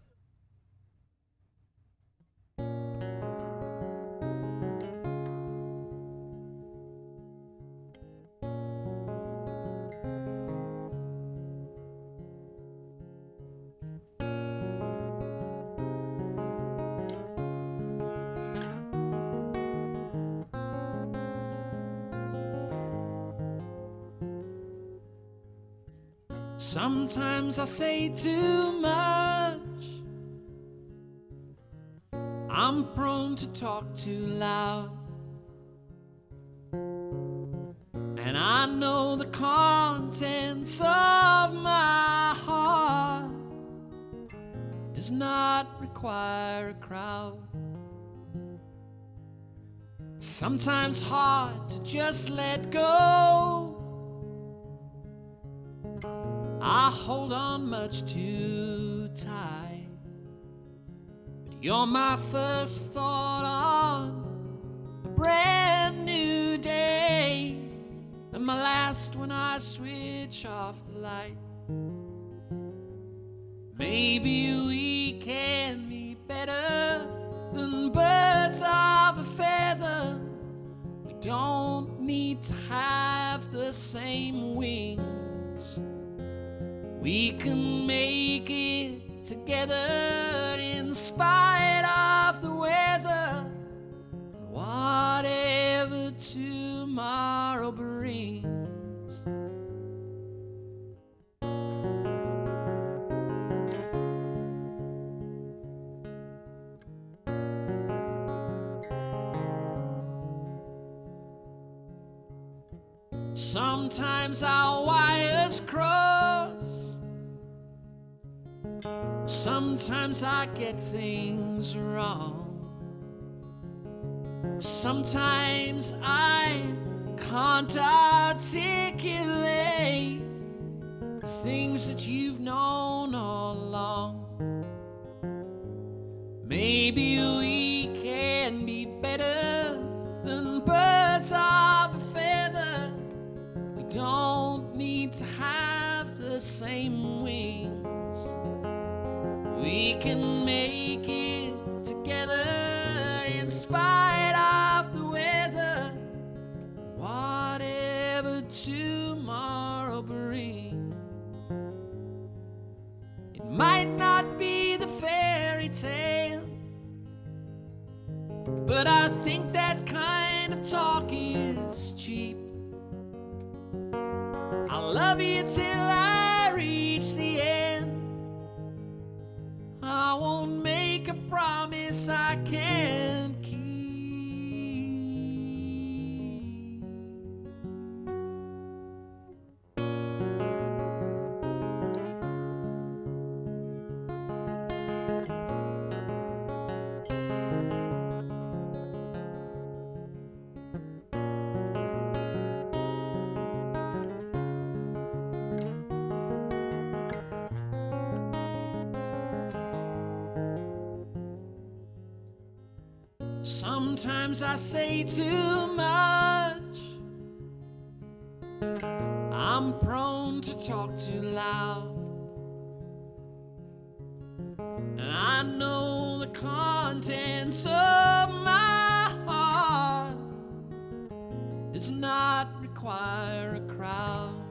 Sometimes I say too much. I'm prone to talk too loud. And I know the contents of my heart does not require a crowd. It's sometimes hard to just let go. I hold on much too tight, but you're my first thought on a brand new day, and my last when I switch off the light. Maybe we can be better than birds of a feather. We don't need to have the same wings. We can make it together in spite of the weather, whatever tomorrow brings. Sometimes our wires cross. Sometimes I get things wrong. Sometimes I can't articulate things that you've known all along. Maybe we can be better than birds of a feather. We don't need to have the same wings. We can make it together in spite of the weather. Whatever tomorrow brings, it might not be the fairy tale, but I think that kind of talk is cheap. I'll love you till I reach the end. I won't make a promise I can't keep. Sometimes I say too much. I'm prone to talk too loud, and I know the contents of my heart does not require a crowd.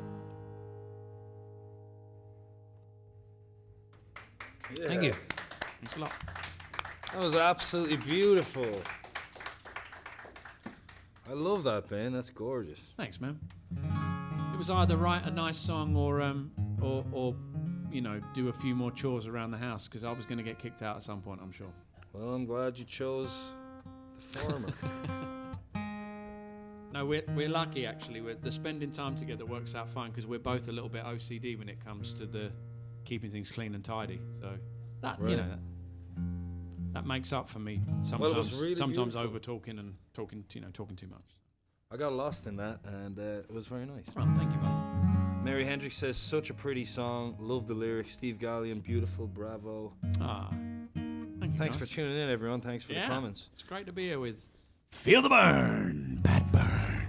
Yeah. Thank you. Thanks a lot. That was absolutely beautiful. I love that, Ben. That's gorgeous. Thanks, man. It was either write a nice song or you know, do a few more chores around the house, because I was going to get kicked out at some point, I'm sure. Well, I'm glad you chose the former. No, we're lucky actually. The spending time together works out fine because we're both a little bit OCD when it comes to the keeping things clean and tidy. So that you know that makes up for me sometimes. Really sometimes beautiful. over talking and talking too much. I got lost in that, and it was very nice. Oh, thank you, buddy. Mary Hendricks says, such a pretty song. Love the lyrics. Steve Gallion, beautiful. Bravo. Ah, thank you. Thanks guys. for tuning in, everyone. Thanks for the comments. It's great to be here with Feel the Burn, Pat Byrne.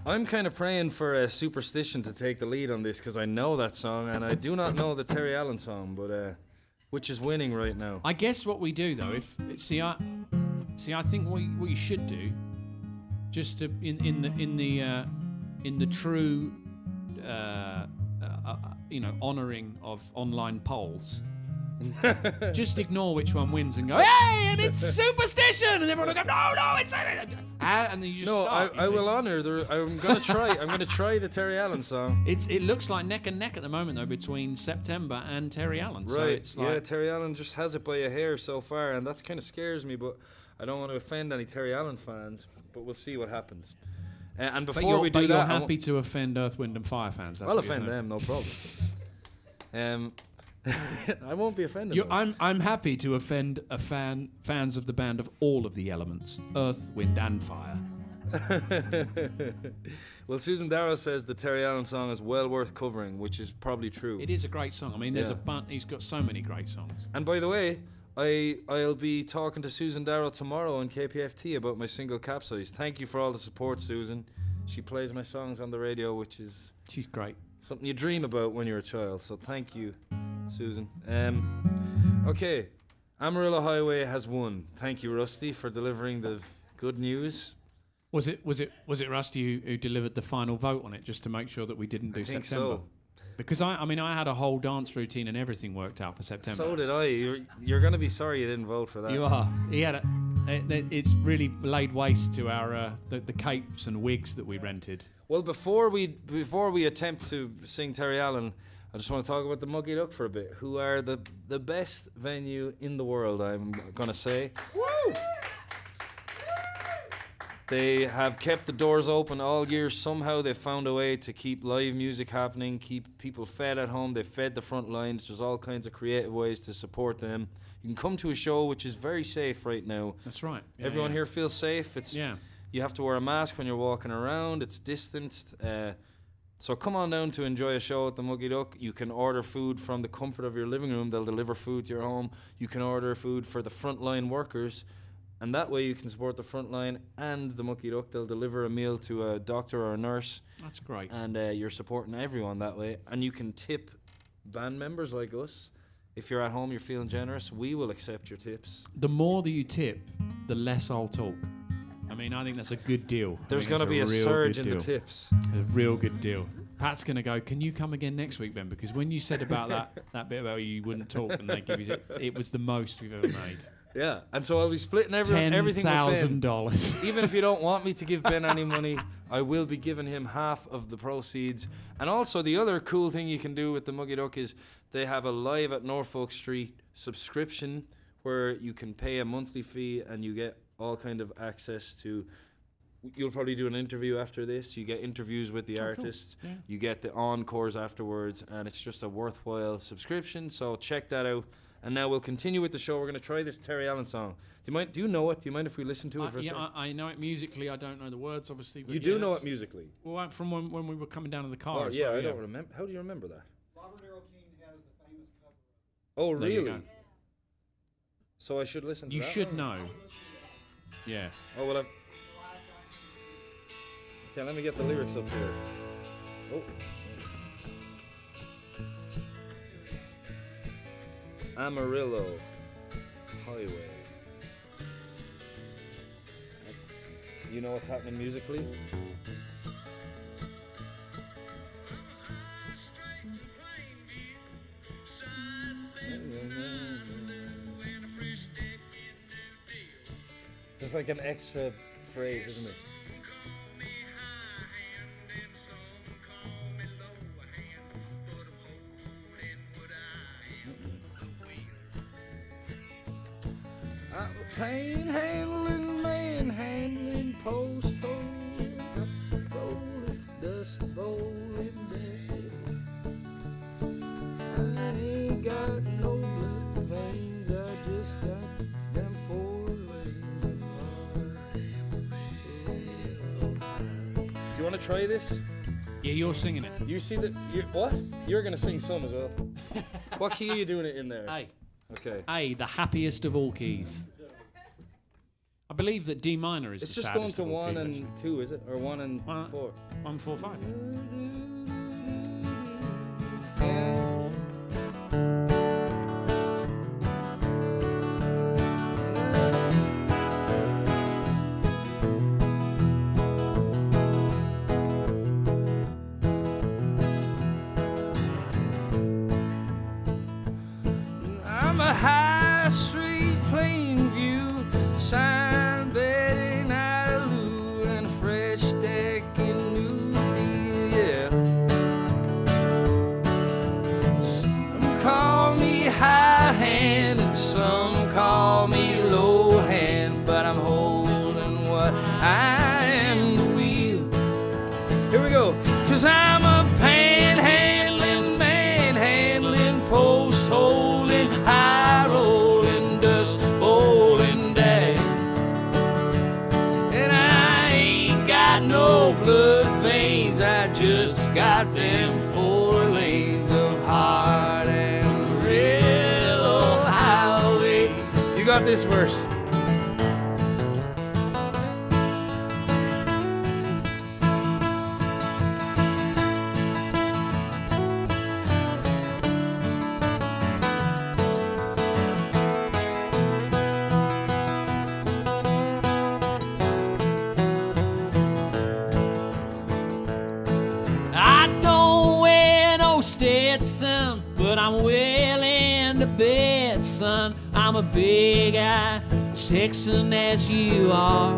I'm kind of praying for a Superstition to take the lead on this because I know that song, and I do not know the Terry Allen song, but which is winning right now. I guess what we do though, I think what you should do, just to in the true honouring of online polls, just ignore which one wins and go, hey, and it's Superstition, and everyone will go, no, it's and then you just start. I will honour. I'm gonna try. I'm gonna try the Terry Allen song. It looks like neck and neck at the moment though between September and Terry Allen. Right. So it's like, yeah, Terry Allen just has it by a hair so far, and that kind of scares me. But I don't want to offend any Terry Allen fans. But we'll see what happens. And before we do you're that, happy to offend Earth, Wind and Fire fans. I'll offend them, no problem. I won't be offended. I'm happy to offend fans of the band of all of the elements, Earth, Wind and Fire. Well, Susan Darrow says the Terry Allen song is well worth covering, which is probably true. It is a great song. I mean, there's he's got so many great songs. And by the way, I'll be talking to Susan Darrow tomorrow on KPFT about my single Capsize. Thank you for all the support, Susan. She plays my songs on the radio, which is... She's great. Something you dream about when you're a child, so thank you, Susan. Okay, Amarillo Highway has won. Thank you, Rusty, for delivering the good news. Was it Rusty who delivered the final vote on it, just to make sure that we didn't do September? So. Because I had a whole dance routine and everything worked out for September. So did I. You're going to be sorry you didn't vote for that. You are. He had it's really laid waste to our the capes and wigs that we rented. Well, before we attempt to sing Terry Allen, I just want to talk about the Muggy Duck for a bit, who are the best venue in the world, I'm going to say. Woo! They have kept the doors open all year. Somehow they found a way to keep live music happening, keep people fed at home. They fed the front lines. There's all kinds of creative ways to support them. You can come to a show which is very safe right now. That's right. Yeah, Everyone here feels safe. You have to wear a mask when you're walking around. It's distanced. So come on down to enjoy a show at the Muggy Duck. You can order food from the comfort of your living room. They'll deliver food to your home. You can order food for the frontline workers. And that way you can support the front line and the Mucky Duck. They'll deliver a meal to a doctor or a nurse. That's great. And you're supporting everyone that way. And you can tip band members like us. If you're at home, you're feeling generous, we will accept your tips. The more that you tip, the less I'll talk. I mean, I think that's a good deal. There's going to be a surge in the tips. A real good deal. Pat's going to go, can you come again next week, Ben? Because when you said about that bit about you wouldn't talk and they give you it was the most we've ever made. Yeah, and so I'll be splitting everything with Ben. $10,000. Even if you don't want me to give Ben any money, I will be giving him half of the proceeds. And also, the other cool thing you can do with the Muggy Duck is they have a Live at Norfolk Street subscription where you can pay a monthly fee and you get all kind of access to. You'll probably do an interview after this. You get interviews with the artists. Cool. Yeah. You get the encores afterwards, and it's just a worthwhile subscription. So check that out. And now we'll continue with the show. We're going to try this Terry Allen song. Do you know it? Do you mind if we listen to it for a second? I know it musically. I don't know the words, obviously. But you do know it musically? Well, from when we were coming down in the car. Oh, yeah, I don't remember. How do you remember that? Robert Earl Keen has a famous cover. Oh, There you really? go. So I should listen to You that? should know. Yeah. Oh, well, okay, let me get the lyrics up here. Oh. Amarillo Highway. You know what's happening musically? It's like an extra phrase, isn't it? I'm a panhandling, manhandling, post holding, rolling, dust rolling dead. I ain't got no blood veins, I just got them 4 legs. Do you want to try this? Yeah, you're singing it. You see that? What? You're gonna sing some as well. What key are you doing it in there? A. Okay. A, the happiest of all keys. I believe that D minor is It's the just going saddest to of all 1 keys, and actually. 2, is it? Or 1 and 4? 1, 4, 5. I'm a high street, plain view, sign Betty Nailu, and a fresh deck in New Deal, yeah. Some call me high hand and some call me low hand, but I'm holding what I am, the wheel. Here we go. 'Cause I'm a panhandling, manhandling, post holding, high rolling, dust bowling day. And I ain't got no blood veins, I just got them 4 lanes of hard and real old highway. You got this verse. I don't wear no Stetson, but I'm willing to bet, son, I'm a big-eyed Texan as you are.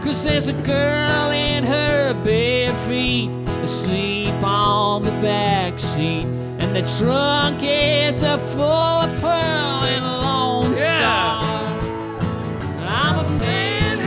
'Cause there's a girl in her bare feet asleep on the back seat, and the trunk is full of pearl and Lone Star. I'm a panhandling,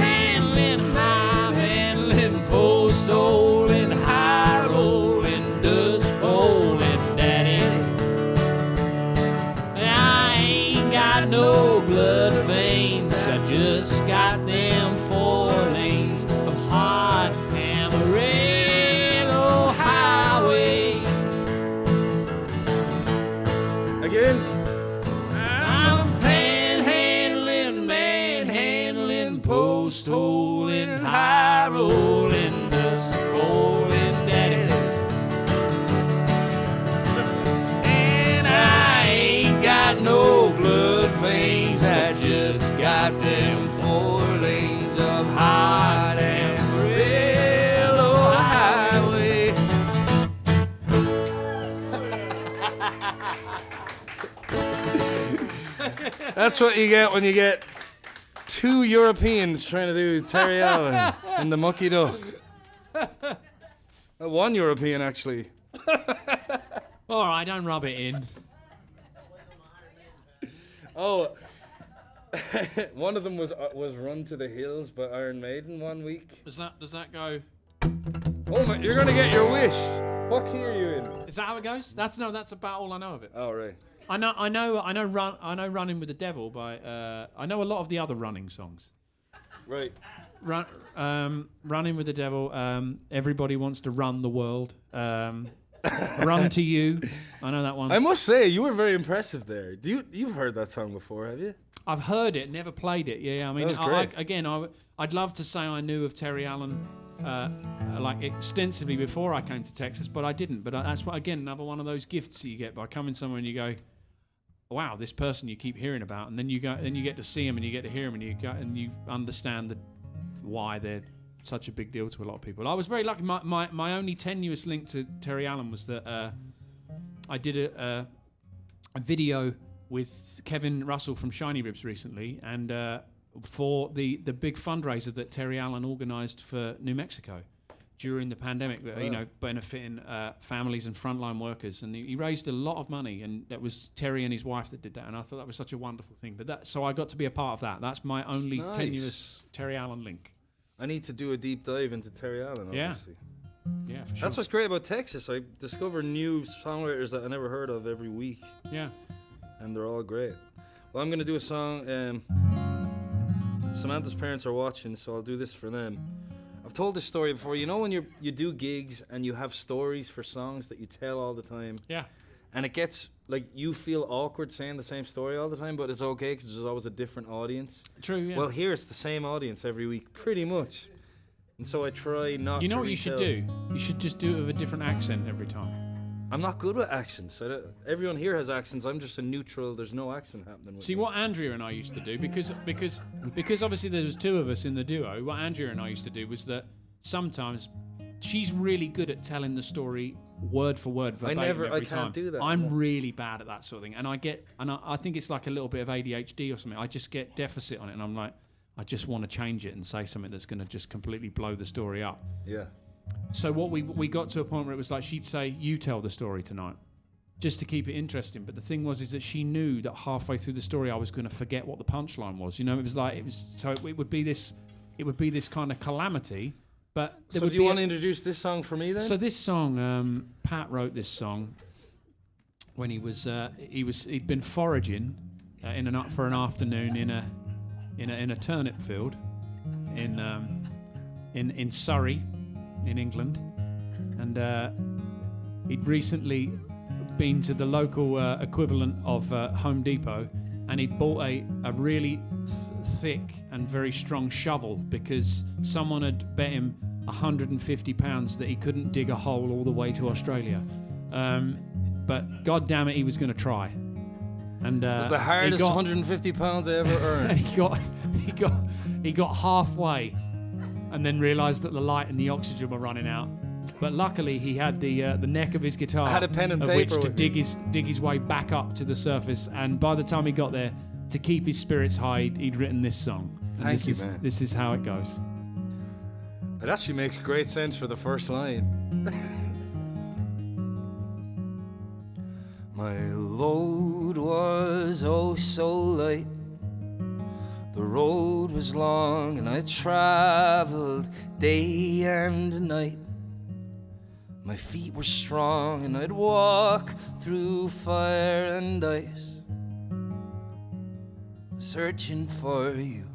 That's what you get when you get two Europeans trying to do Terry Allen and the Mucky Duck. One European, actually. All right, don't rub it in. Oh, one of them was Run to the Hills by Iron Maiden one week. Does that go? Oh my! You're gonna get your wish. What key are you in? Is that how it goes? That's about all I know of it. Oh right. I know Running with the Devil by I know a lot of the other running songs. Right. Running with the Devil, Everybody Wants to Run the World, Run to You. I know that one. I must say, you were very impressive there. You've heard that song before, have you? I've heard it, never played it. Yeah, I mean, That was great. I'd love to say I knew of Terry Allen like extensively before I came to Texas, but I didn't. But that's another one of those gifts that you get by coming somewhere and you go, wow, this person you keep hearing about, and then you go and you get to see him and you get to hear him and you go and you understand why they're such a big deal to a lot of people. I was very lucky. My only tenuous link to Terry Allen was that I did a video with Kevin Russell from Shiny Ribs recently, and for the big fundraiser that Terry Allen organised for New Mexico during the pandemic, benefiting families and frontline workers, and he raised a lot of money, and that was Terry and his wife that did that, and I thought that was such a wonderful thing. So I got to be a part of that. That's my only tenuous Terry Allen link. I need to do a deep dive into Terry Allen, obviously. Yeah, for sure. That's what's great about Texas. I discover new songwriters that I never heard of every week. Yeah. And they're all great. Well, I'm going to do a song. Samantha's parents are watching, so I'll do this for them. I've told this story before. You know when you do gigs and you have stories for songs that you tell all the time? Yeah. And it gets, like, you feel awkward saying the same story all the time, but it's okay because there's always a different audience. True, yeah. Well, here it's the same audience every week, pretty much. And so I try not to You know what you should do? You should just do it with a different accent every time. I'm not good with accents. Everyone here has accents. I'm just a neutral. There's no accent happening with See, me. what Andrea and I used to do, because obviously there was two of us in the duo, what Andrea and I used to do was that sometimes she's really good at telling the story word for word, verbatim every time. can't do that. I'm really bad at that sort of thing, and I think it's like a little bit of ADHD or something. I just get deficit on it, and I'm like, I just want to change it and say something that's going to just completely blow the story up. Yeah. So what we got to a point where it was like she'd say, "You tell the story tonight," just to keep it interesting. But the thing was is that she knew that halfway through the story I was going to forget what the punchline was. You know, it would be this kind of calamity. But so do you want to introduce this song for me then? So this song, Pat wrote this song when he'd been foraging for an afternoon in a turnip field in Surrey, in England, and he'd recently been to the local equivalent of Home Depot, and he'd bought a really thick and very strong shovel because someone had bet him £150 that he couldn't dig a hole all the way to Australia. But God damn it, he was going to try. And it was the hardest £150 I ever earned. And he got halfway, and then realised that the light and the oxygen were running out. But luckily, he had the neck of his guitar, I had a pen and of paper which to with dig his way back up to the surface. And by the time he got there, to keep his spirits high, he'd written this song. Thank you, man. This is how it goes. It actually makes great sense for the first line. My load was oh so light. The road was long and I traveled day and night. My feet were strong and I'd walk through fire and ice, searching for you.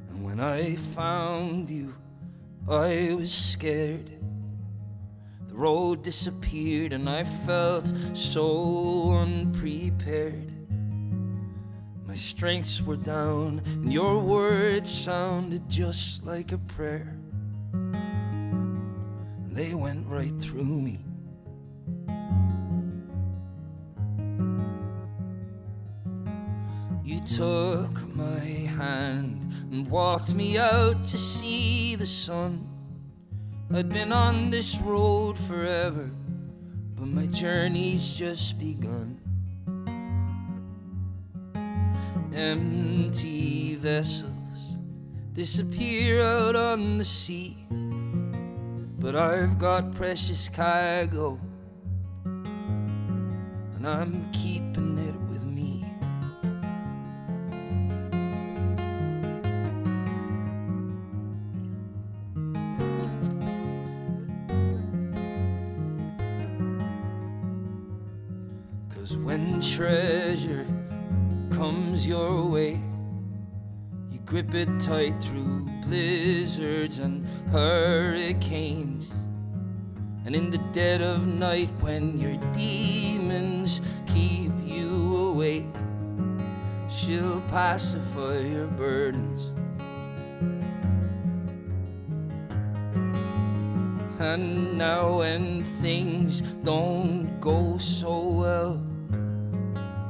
And when I found you, I was scared. The road disappeared and I felt so unprepared. My strengths were down and your words sounded just like a prayer. And they went right through me. You took my hand and walked me out to see the sun. I'd been on this road forever, but my journey's just begun. Empty vessels disappear out on the sea, but I've got precious cargo, and I'm keeping it with me. 'Cause when treasure comes your way, you grip it tight through blizzards and hurricanes. And in the dead of night, when your demons keep you awake, she'll pacify your burdens. And now when things don't go so well,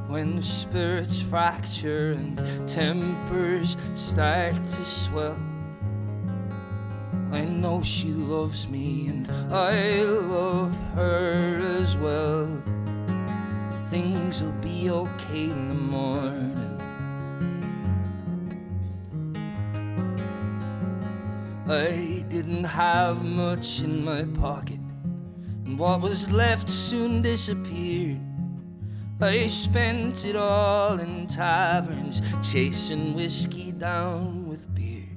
when spirits fracture and tempers start to swell, I know she loves me and I love her as well. Things will be okay in the morning. I didn't have much in my pocket, and what was left soon disappeared. I spent it all in taverns, chasing whiskey down with beer,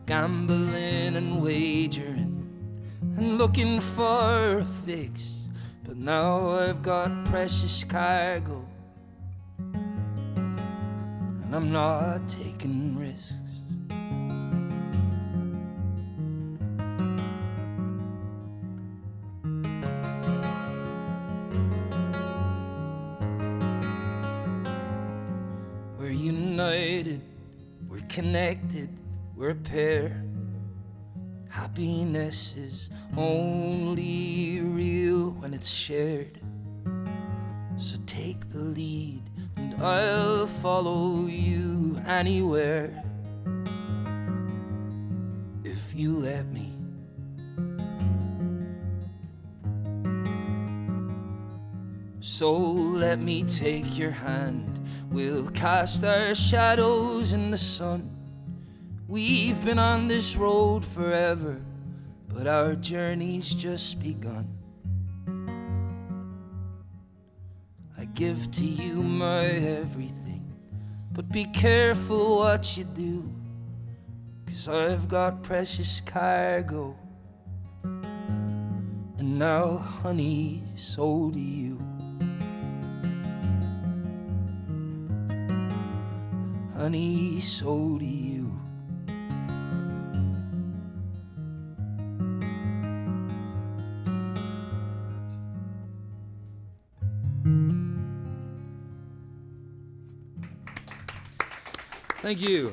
gambling and wagering and looking for a fix. But now I've got precious cargo, and I'm not taking risks. We're united, we're connected, we're a pair. Happiness is only real when it's shared. So take the lead and I'll follow you anywhere, if you let me. So let me take your hand, we'll cast our shadows in the sun. We've been on this road forever, but our journey's just begun. I give to you my everything, but be careful what you do, 'cause I've got precious cargo, and now honey, so do you. Honey, so do you. Thank you.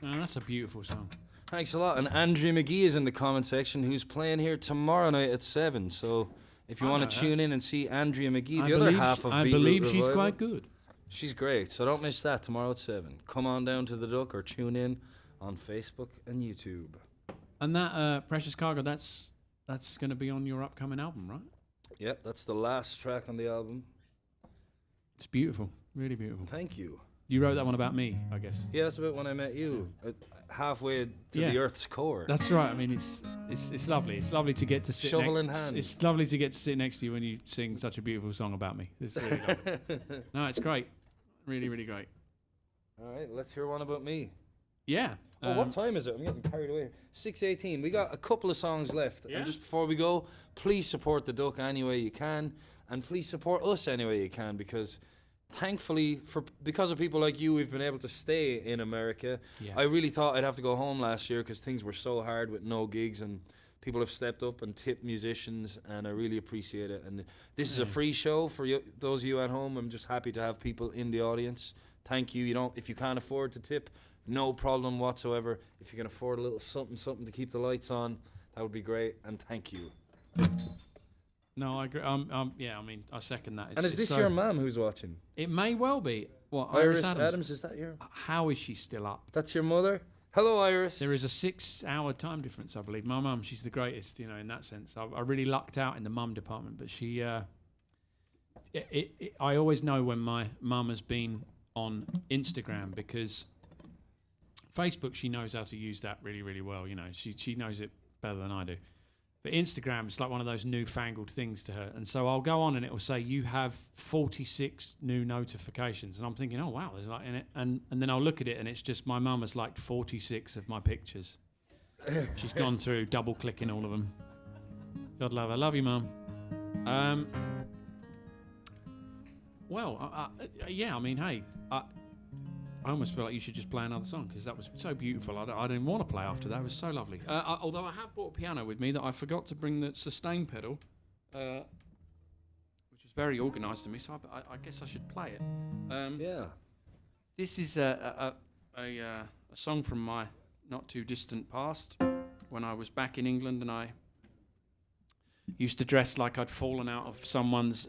Oh, that's a beautiful song. Thanks a lot. And Andrea McGee is in the comment section, who's playing here tomorrow night at 7. So if you want to tune in and see Andrea McGee, the other half of I Beetroot believe she's Revival, quite good. she's great. So don't miss that tomorrow at 7. Come on down to the Duck or tune in on Facebook and YouTube. And that Precious Cargo, that's going to be on your upcoming album, right? Yep, that's the last track on the album. It's beautiful, really beautiful. Thank you. You wrote that one about me, I guess. Yeah, that's about when I met you, halfway to the Earth's core. That's right. I mean, it's lovely. It's lovely to get to sit. Shovel in hand. It's lovely to get to sit next to you when you sing such a beautiful song about me. It's really lovely. No, it's great. Really, really great. All right, let's hear one about me. Yeah. Oh, what time is it? I'm getting carried away. 6:18. We got a couple of songs left. Yeah? And just before we go, please support the Duck any way you can, and please support us any way you can, because thankfully, because of people like you, we've been able to stay in America. Yeah. I really thought I'd have to go home last year because things were so hard with no gigs, and people have stepped up and tipped musicians, and I really appreciate it. And this is a free show for you, those of you at home. I'm just happy to have people in the audience. Thank you. If you can't afford to tip, no problem whatsoever. If you can afford a little something to keep the lights on, that would be great. And thank you. No, I agree. Yeah, I mean, I second that. And is this your mum who's watching? It may well be. What, Iris Adams, is that your? How is she still up? That's your mother? Hello, Iris. There is a 6-hour time difference, I believe. My mum, she's the greatest, you know, in that sense. I really lucked out in the mum department, but she, I always know when my mum has been on Instagram, because Facebook, she knows how to use that really, really well. You know, she knows it better than I do. But Instagram is like one of those newfangled things to her. And so I'll go on and it will say, you have 46 new notifications. And I'm thinking, oh, wow, there's like in it. And then I'll look at it and it's just my mum has liked 46 of my pictures. She's gone through double-clicking all of them. God love her. Love you, Mum. Well, yeah, I mean, hey, I almost feel like you should just play another song, because that was so beautiful. I didn't want to play after that. It was so lovely. Although I have brought a piano with me that I forgot to bring the sustain pedal, which was very organised to me, so I guess I should play it. Yeah. This is a song from my not too distant past, when I was back in England and I used to dress like I'd fallen out of someone's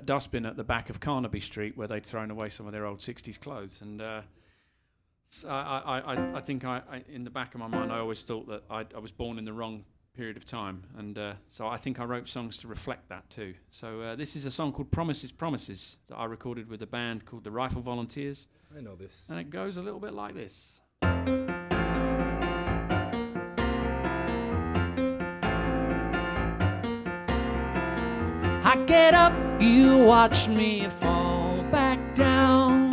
dustbin at the back of Carnaby Street, where they'd thrown away some of their old 60s clothes. And so I think in the back of my mind, I always thought that I was born in the wrong period of time. And so I think I wrote songs to reflect that too. So this is a song called Promises, Promises that I recorded with a band called the Rifle Volunteers. I know this. And it goes a little bit like this. I get up, you watch me fall back down.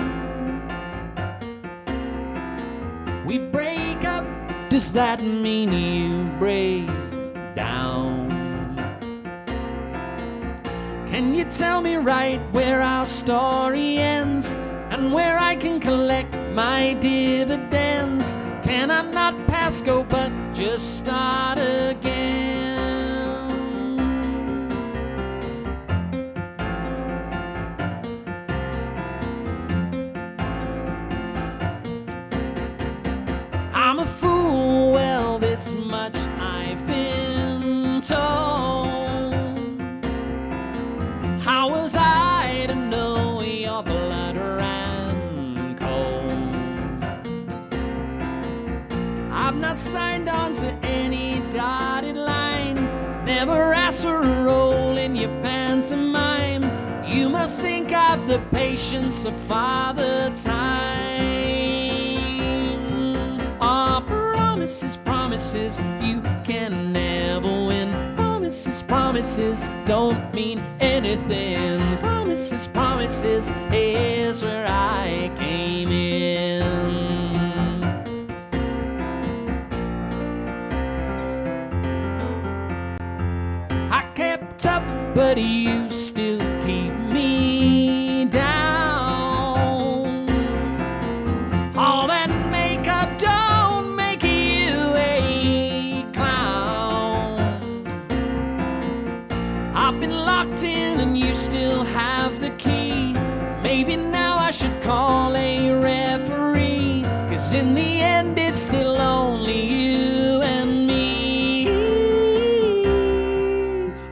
We break up, does that mean you break down? Can you tell me right where our story ends, and where I can collect my dividends? Can I not pass go but just start again? I'm a fool, well, this much I've been told. How was I to know your blood ran cold? I've not signed on to any dotted line, never asked for a role in your pantomime. You must think I've the patience of Father Time. Promises, promises, you can never win. Promises, promises, don't mean anything. Promises, promises, here's where I came in. I kept up, but you still keep me down. All that makeup don't make you a clown. I've been locked in and you still have the key. Maybe now I should call a referee, 'cause in the end it's still only you and me.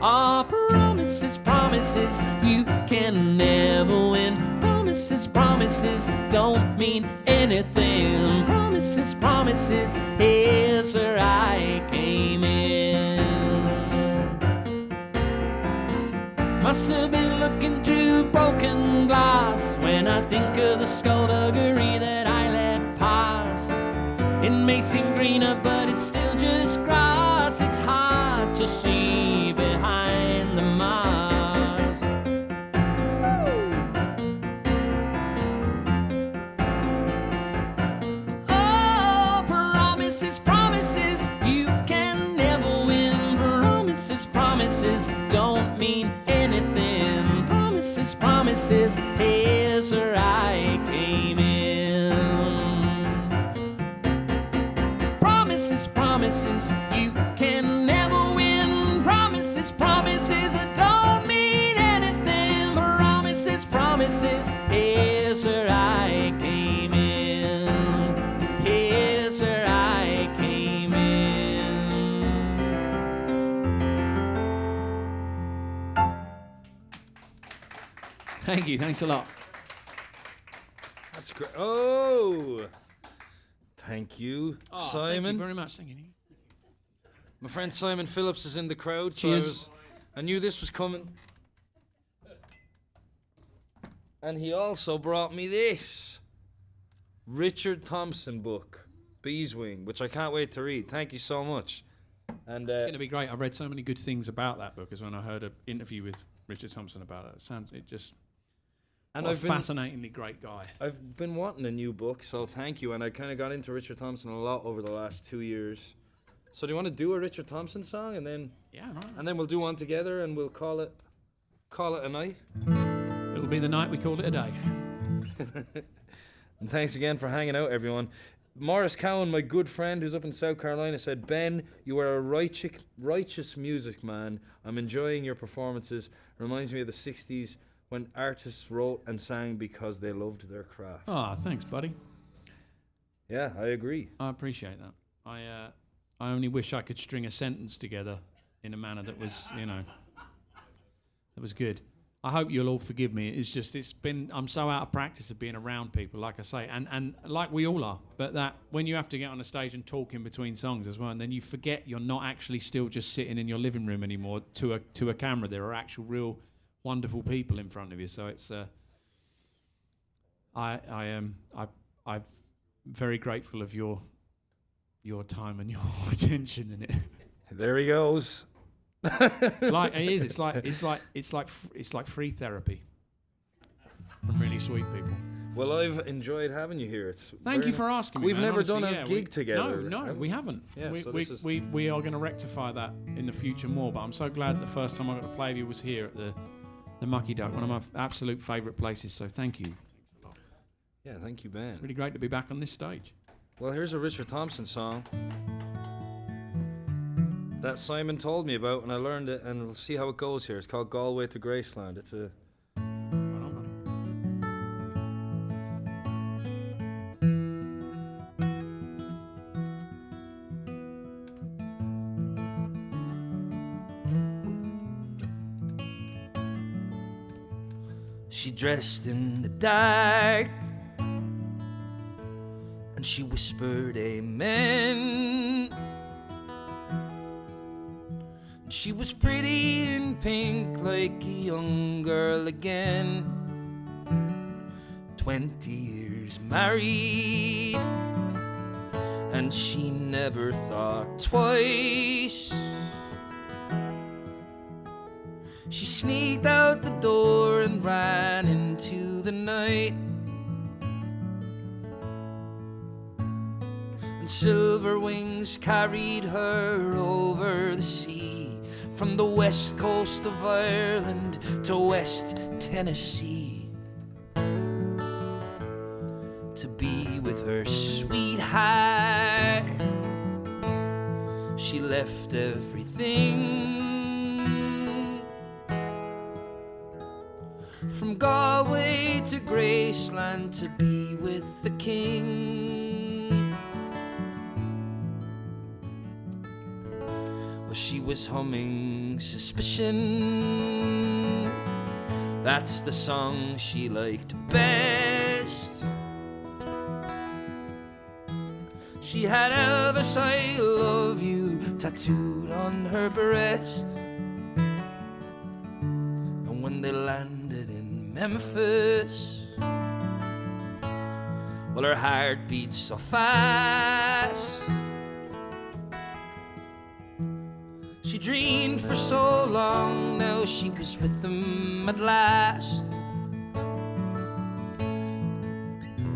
Oh, promises, promises, you can never win. Promises, promises, don't mean anything. Promises, promises, here's where I came in. Must have been looking through broken glass when I think of the skullduggery that I let pass. It may seem greener, but it's still just grass. It's hard to see behind the mask. Oh, promises, promises, you can never win. Promises, promises, don't mean anything. Promises, promises, here's where I came in. Promises, promises, you can never win. Promises, promises, don't mean anything. Promises, promises, here's where I came in. Here's where I came in. Thank you, thanks a lot. That's great. Oh, Thank you, Oh, Simon. Thank you very much. Thank you. My friend Simon Phillips is in the crowd. Cheers. So I knew this was coming. And he also brought me this Richard Thompson book, Beeswing, which I can't wait to read. Thank you so much. And It's going to be great. I read so many good things about that book as when I heard an interview with Richard Thompson about it. and What I've a been fascinatingly great guy. I've been wanting a new book, so thank you. And I kind of got into Richard Thompson a lot over the last 2 years. So do you want to do a Richard Thompson song, and then we'll do one together, and we'll call it a night. It'll be the night we call it a day. And thanks again for hanging out, everyone. Morris Cowan, my good friend who's up in South Carolina, said, Ben, you are a righteous music man. I'm enjoying your performances. Reminds me of the 60s when artists wrote and sang because they loved their craft. Oh, thanks, buddy. Yeah, I agree. I appreciate that. I only wish I could string a sentence together in a manner that was, that was good. I hope you'll all forgive me. I'm so out of practice of being around people, like I say, and like we all are. But that when you have to get on a stage and talk in between songs as well, and then you forget you're not actually still just sitting in your living room anymore to a camera. There are actual, real, wonderful people in front of you. So it's I'm very grateful of your time and your attention in it. There he goes. It's like free therapy from really sweet people. Well, I've enjoyed having you here. Thank you for asking me. We've man. never Honestly, done a gig together. No, we haven't. Yeah, we are going to rectify that in the future more. But I'm so glad the first time I got to play with you was here at the Mucky Duck, one of my absolute favourite places. So thank you. Yeah, thank you, Ben. Really great to be back on this stage. Well, here's a Richard Thompson song that Simon told me about, and I learned it, and we'll see how it goes here. It's called Galway to Graceland. It's a... Right on, buddy. She dressed in the dark, and she whispered amen. She was pretty in pink like a young girl again. 20 years married, and she never thought twice. She sneaked out the door and ran into the night. And silver wings carried her over the sea, from the west coast of Ireland to West Tennessee, to be with her sweetheart. She left everything, from Galway to Graceland, to be with the king. Well, she was humming Suspicion. That's the song she liked best. She had Elvis, I love you, tattooed on her breast. And when they landed in Memphis, well, her heart beat so fast. She dreamed for so long, now she was with him at last.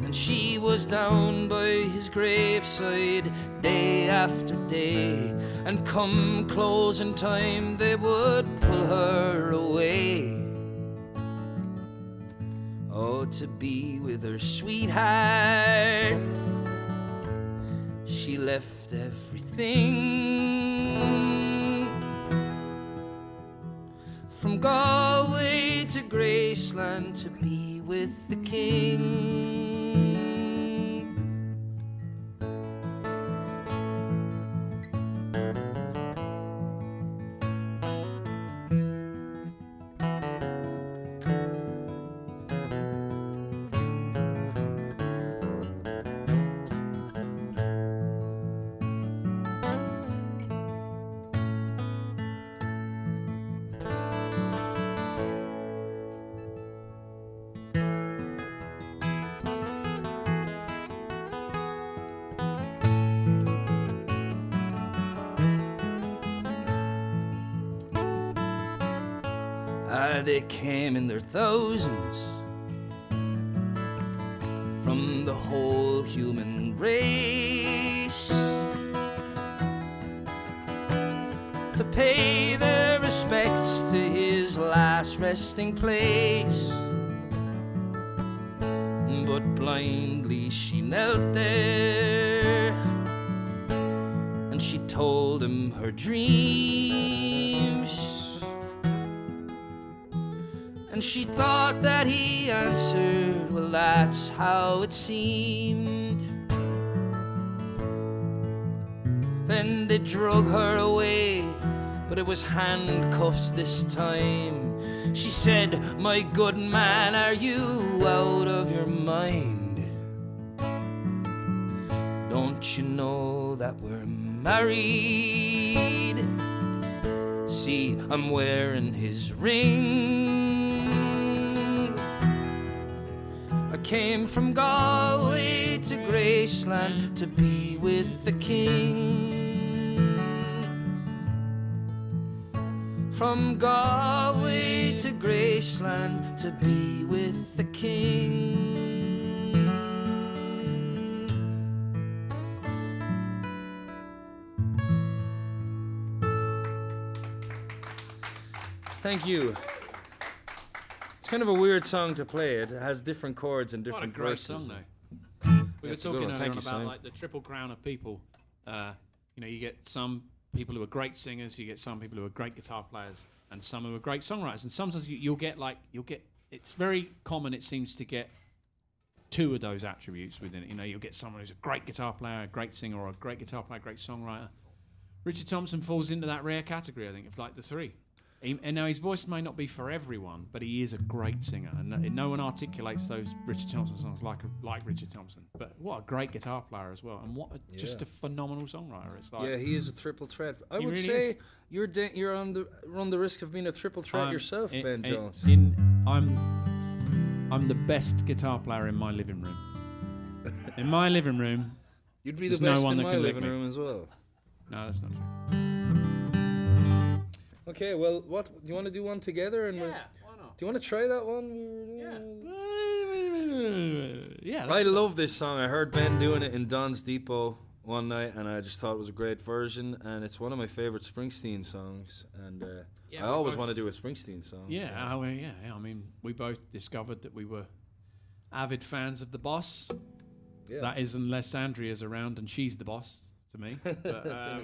And she was down by his graveside day after day, and come closing time they would pull her away. Oh, to be with her sweetheart, she left everything, from Galway to Graceland, to be with the king. They came in their thousands from the whole human race to pay their respects to his last resting place. But blindly she knelt there and she told him her dreams. And she thought that he answered, well, that's how it seemed. Then they drug her away, but it was handcuffs this time. She said, my good man, are you out of your mind? Don't you know that we're married? See, I'm wearing his ring. I came from Galway to Graceland to be with the king. From Galway to Graceland to be with the king. Thank you. It's kind of a weird song to play. It has different chords and different verses. What a great song, though. We were talking earlier on about like the triple crown of people. You know, you get some people who are great singers, you get some people who are great guitar players, and some who are great songwriters. And sometimes you'll get. It's very common, it seems, to get two of those attributes within it. You know, you'll get someone who's a great guitar player, a great singer, or a great guitar player, great songwriter. Richard Thompson falls into that rare category, I think, of like the three. And now his voice may not be for everyone, but he is a great singer, and no one articulates those Richard Thompson songs like Richard Thompson. But what a great guitar player as well, and just a phenomenal songwriter. It's like, yeah, he is a triple threat. I would really say is. you're on the risk of being a triple threat yourself, Ben Jones. I'm the best guitar player in my living room. In my living room, You'd be the there's best no one in that my can lick living me. room as well. No, that's not true. Okay, well, what do you want to do one together? And Why not? do you want to try that one? Yeah. I love this song. I heard Ben doing it in Don's Depot one night, and I just thought it was a great version. And it's one of my favorite Springsteen songs. And I always want to do a Springsteen song. Yeah, so. I mean, we both discovered that we were avid fans of the boss. Yeah. That is, unless Andrea's around, and she's the boss to me. But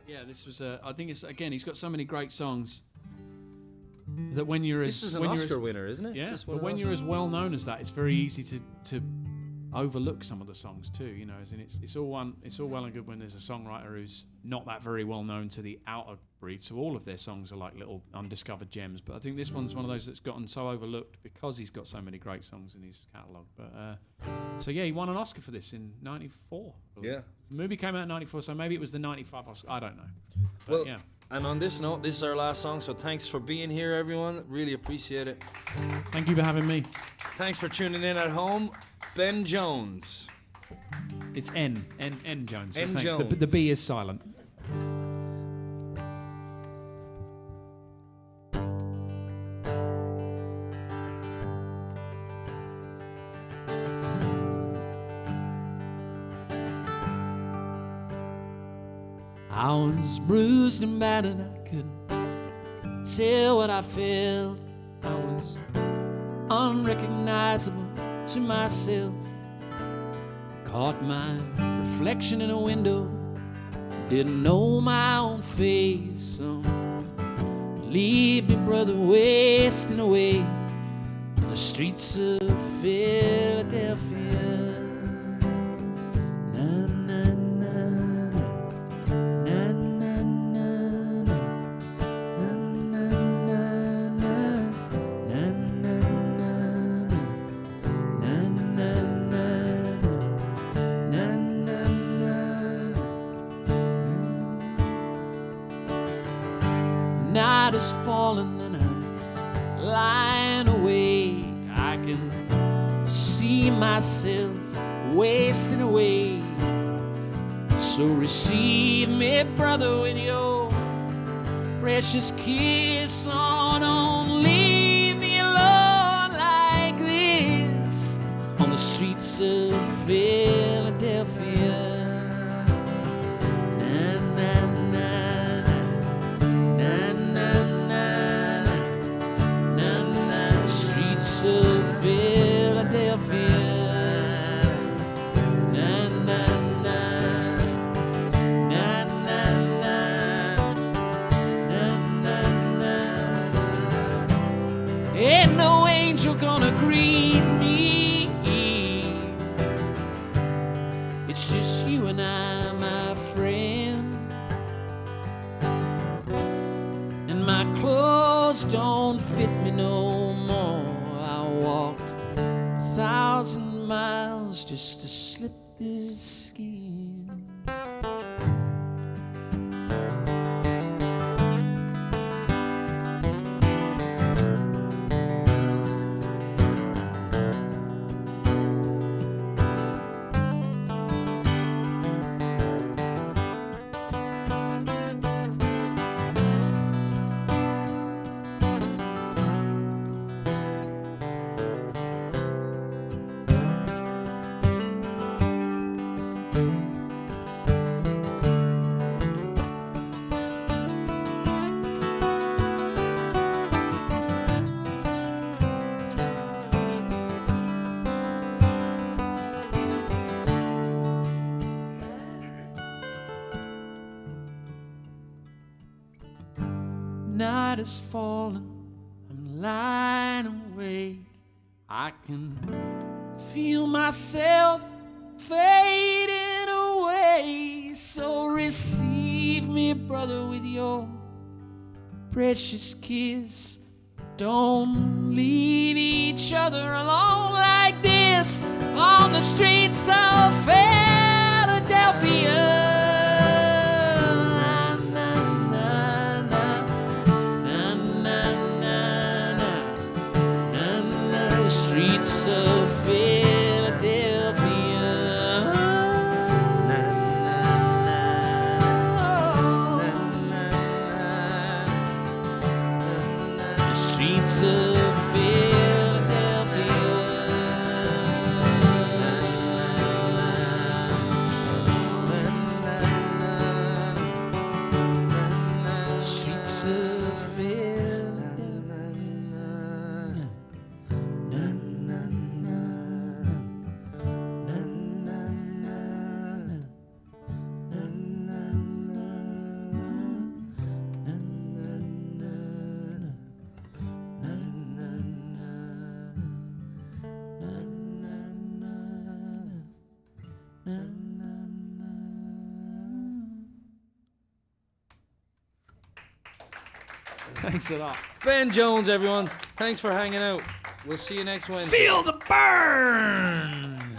yeah, this was I think it's, again, he's got so many great songs that when you're This is an Oscar winner, isn't it? Yeah, but when you're as well known as that, it's very easy to overlook some of the songs too. You know, as in it's all well and good when there's a songwriter who's not that very well known to the outer breed. So all of their songs are like little undiscovered gems. But I think this one's one of those that's gotten so overlooked because he's got so many great songs in his catalogue. But so yeah, he won an Oscar for this in '94. Yeah. The movie came out in '94, so maybe it was the '95 Oscar. I don't know. But Well, yeah. and on this note, this is our last song. So thanks for being here, everyone. Really appreciate it. Thank you for having me. Thanks for tuning in at home. Ben Jones. It's N Jones. N. Thanks. Jones. The B is silent. I was bruised and battered, I couldn't tell what I felt. I was unrecognizable to myself. Caught my reflection in a window, didn't know my own face. So leave me, brother, wasting away in the streets of Philadelphia. Night is falling and I'm lying awake. I can see myself wasting away. So receive me, brother, with your precious kiss. Oh, don't leave me alone like this on the streets of Philadelphia. Streets of Philadelphia. Na na na, na na na, na na na. Ain't no angel gonna greet me. It's just you and I, my friend. And my clothes don't fit me no more. I walked 1,000 miles just to slip this skin. Night is falling, I'm lying awake. I can feel myself fading away. So receive me, brother, with your precious kiss. Don't leave each other alone like this on the streets of Philadelphia. Streets of Philadelphia. Na, na, na, na, na, na. The streets of Philadelphia. The streets of Philadelphia. Thanks a lot. Ben Jones, everyone. Thanks for hanging out. We'll see you next Wednesday. Feel the burn!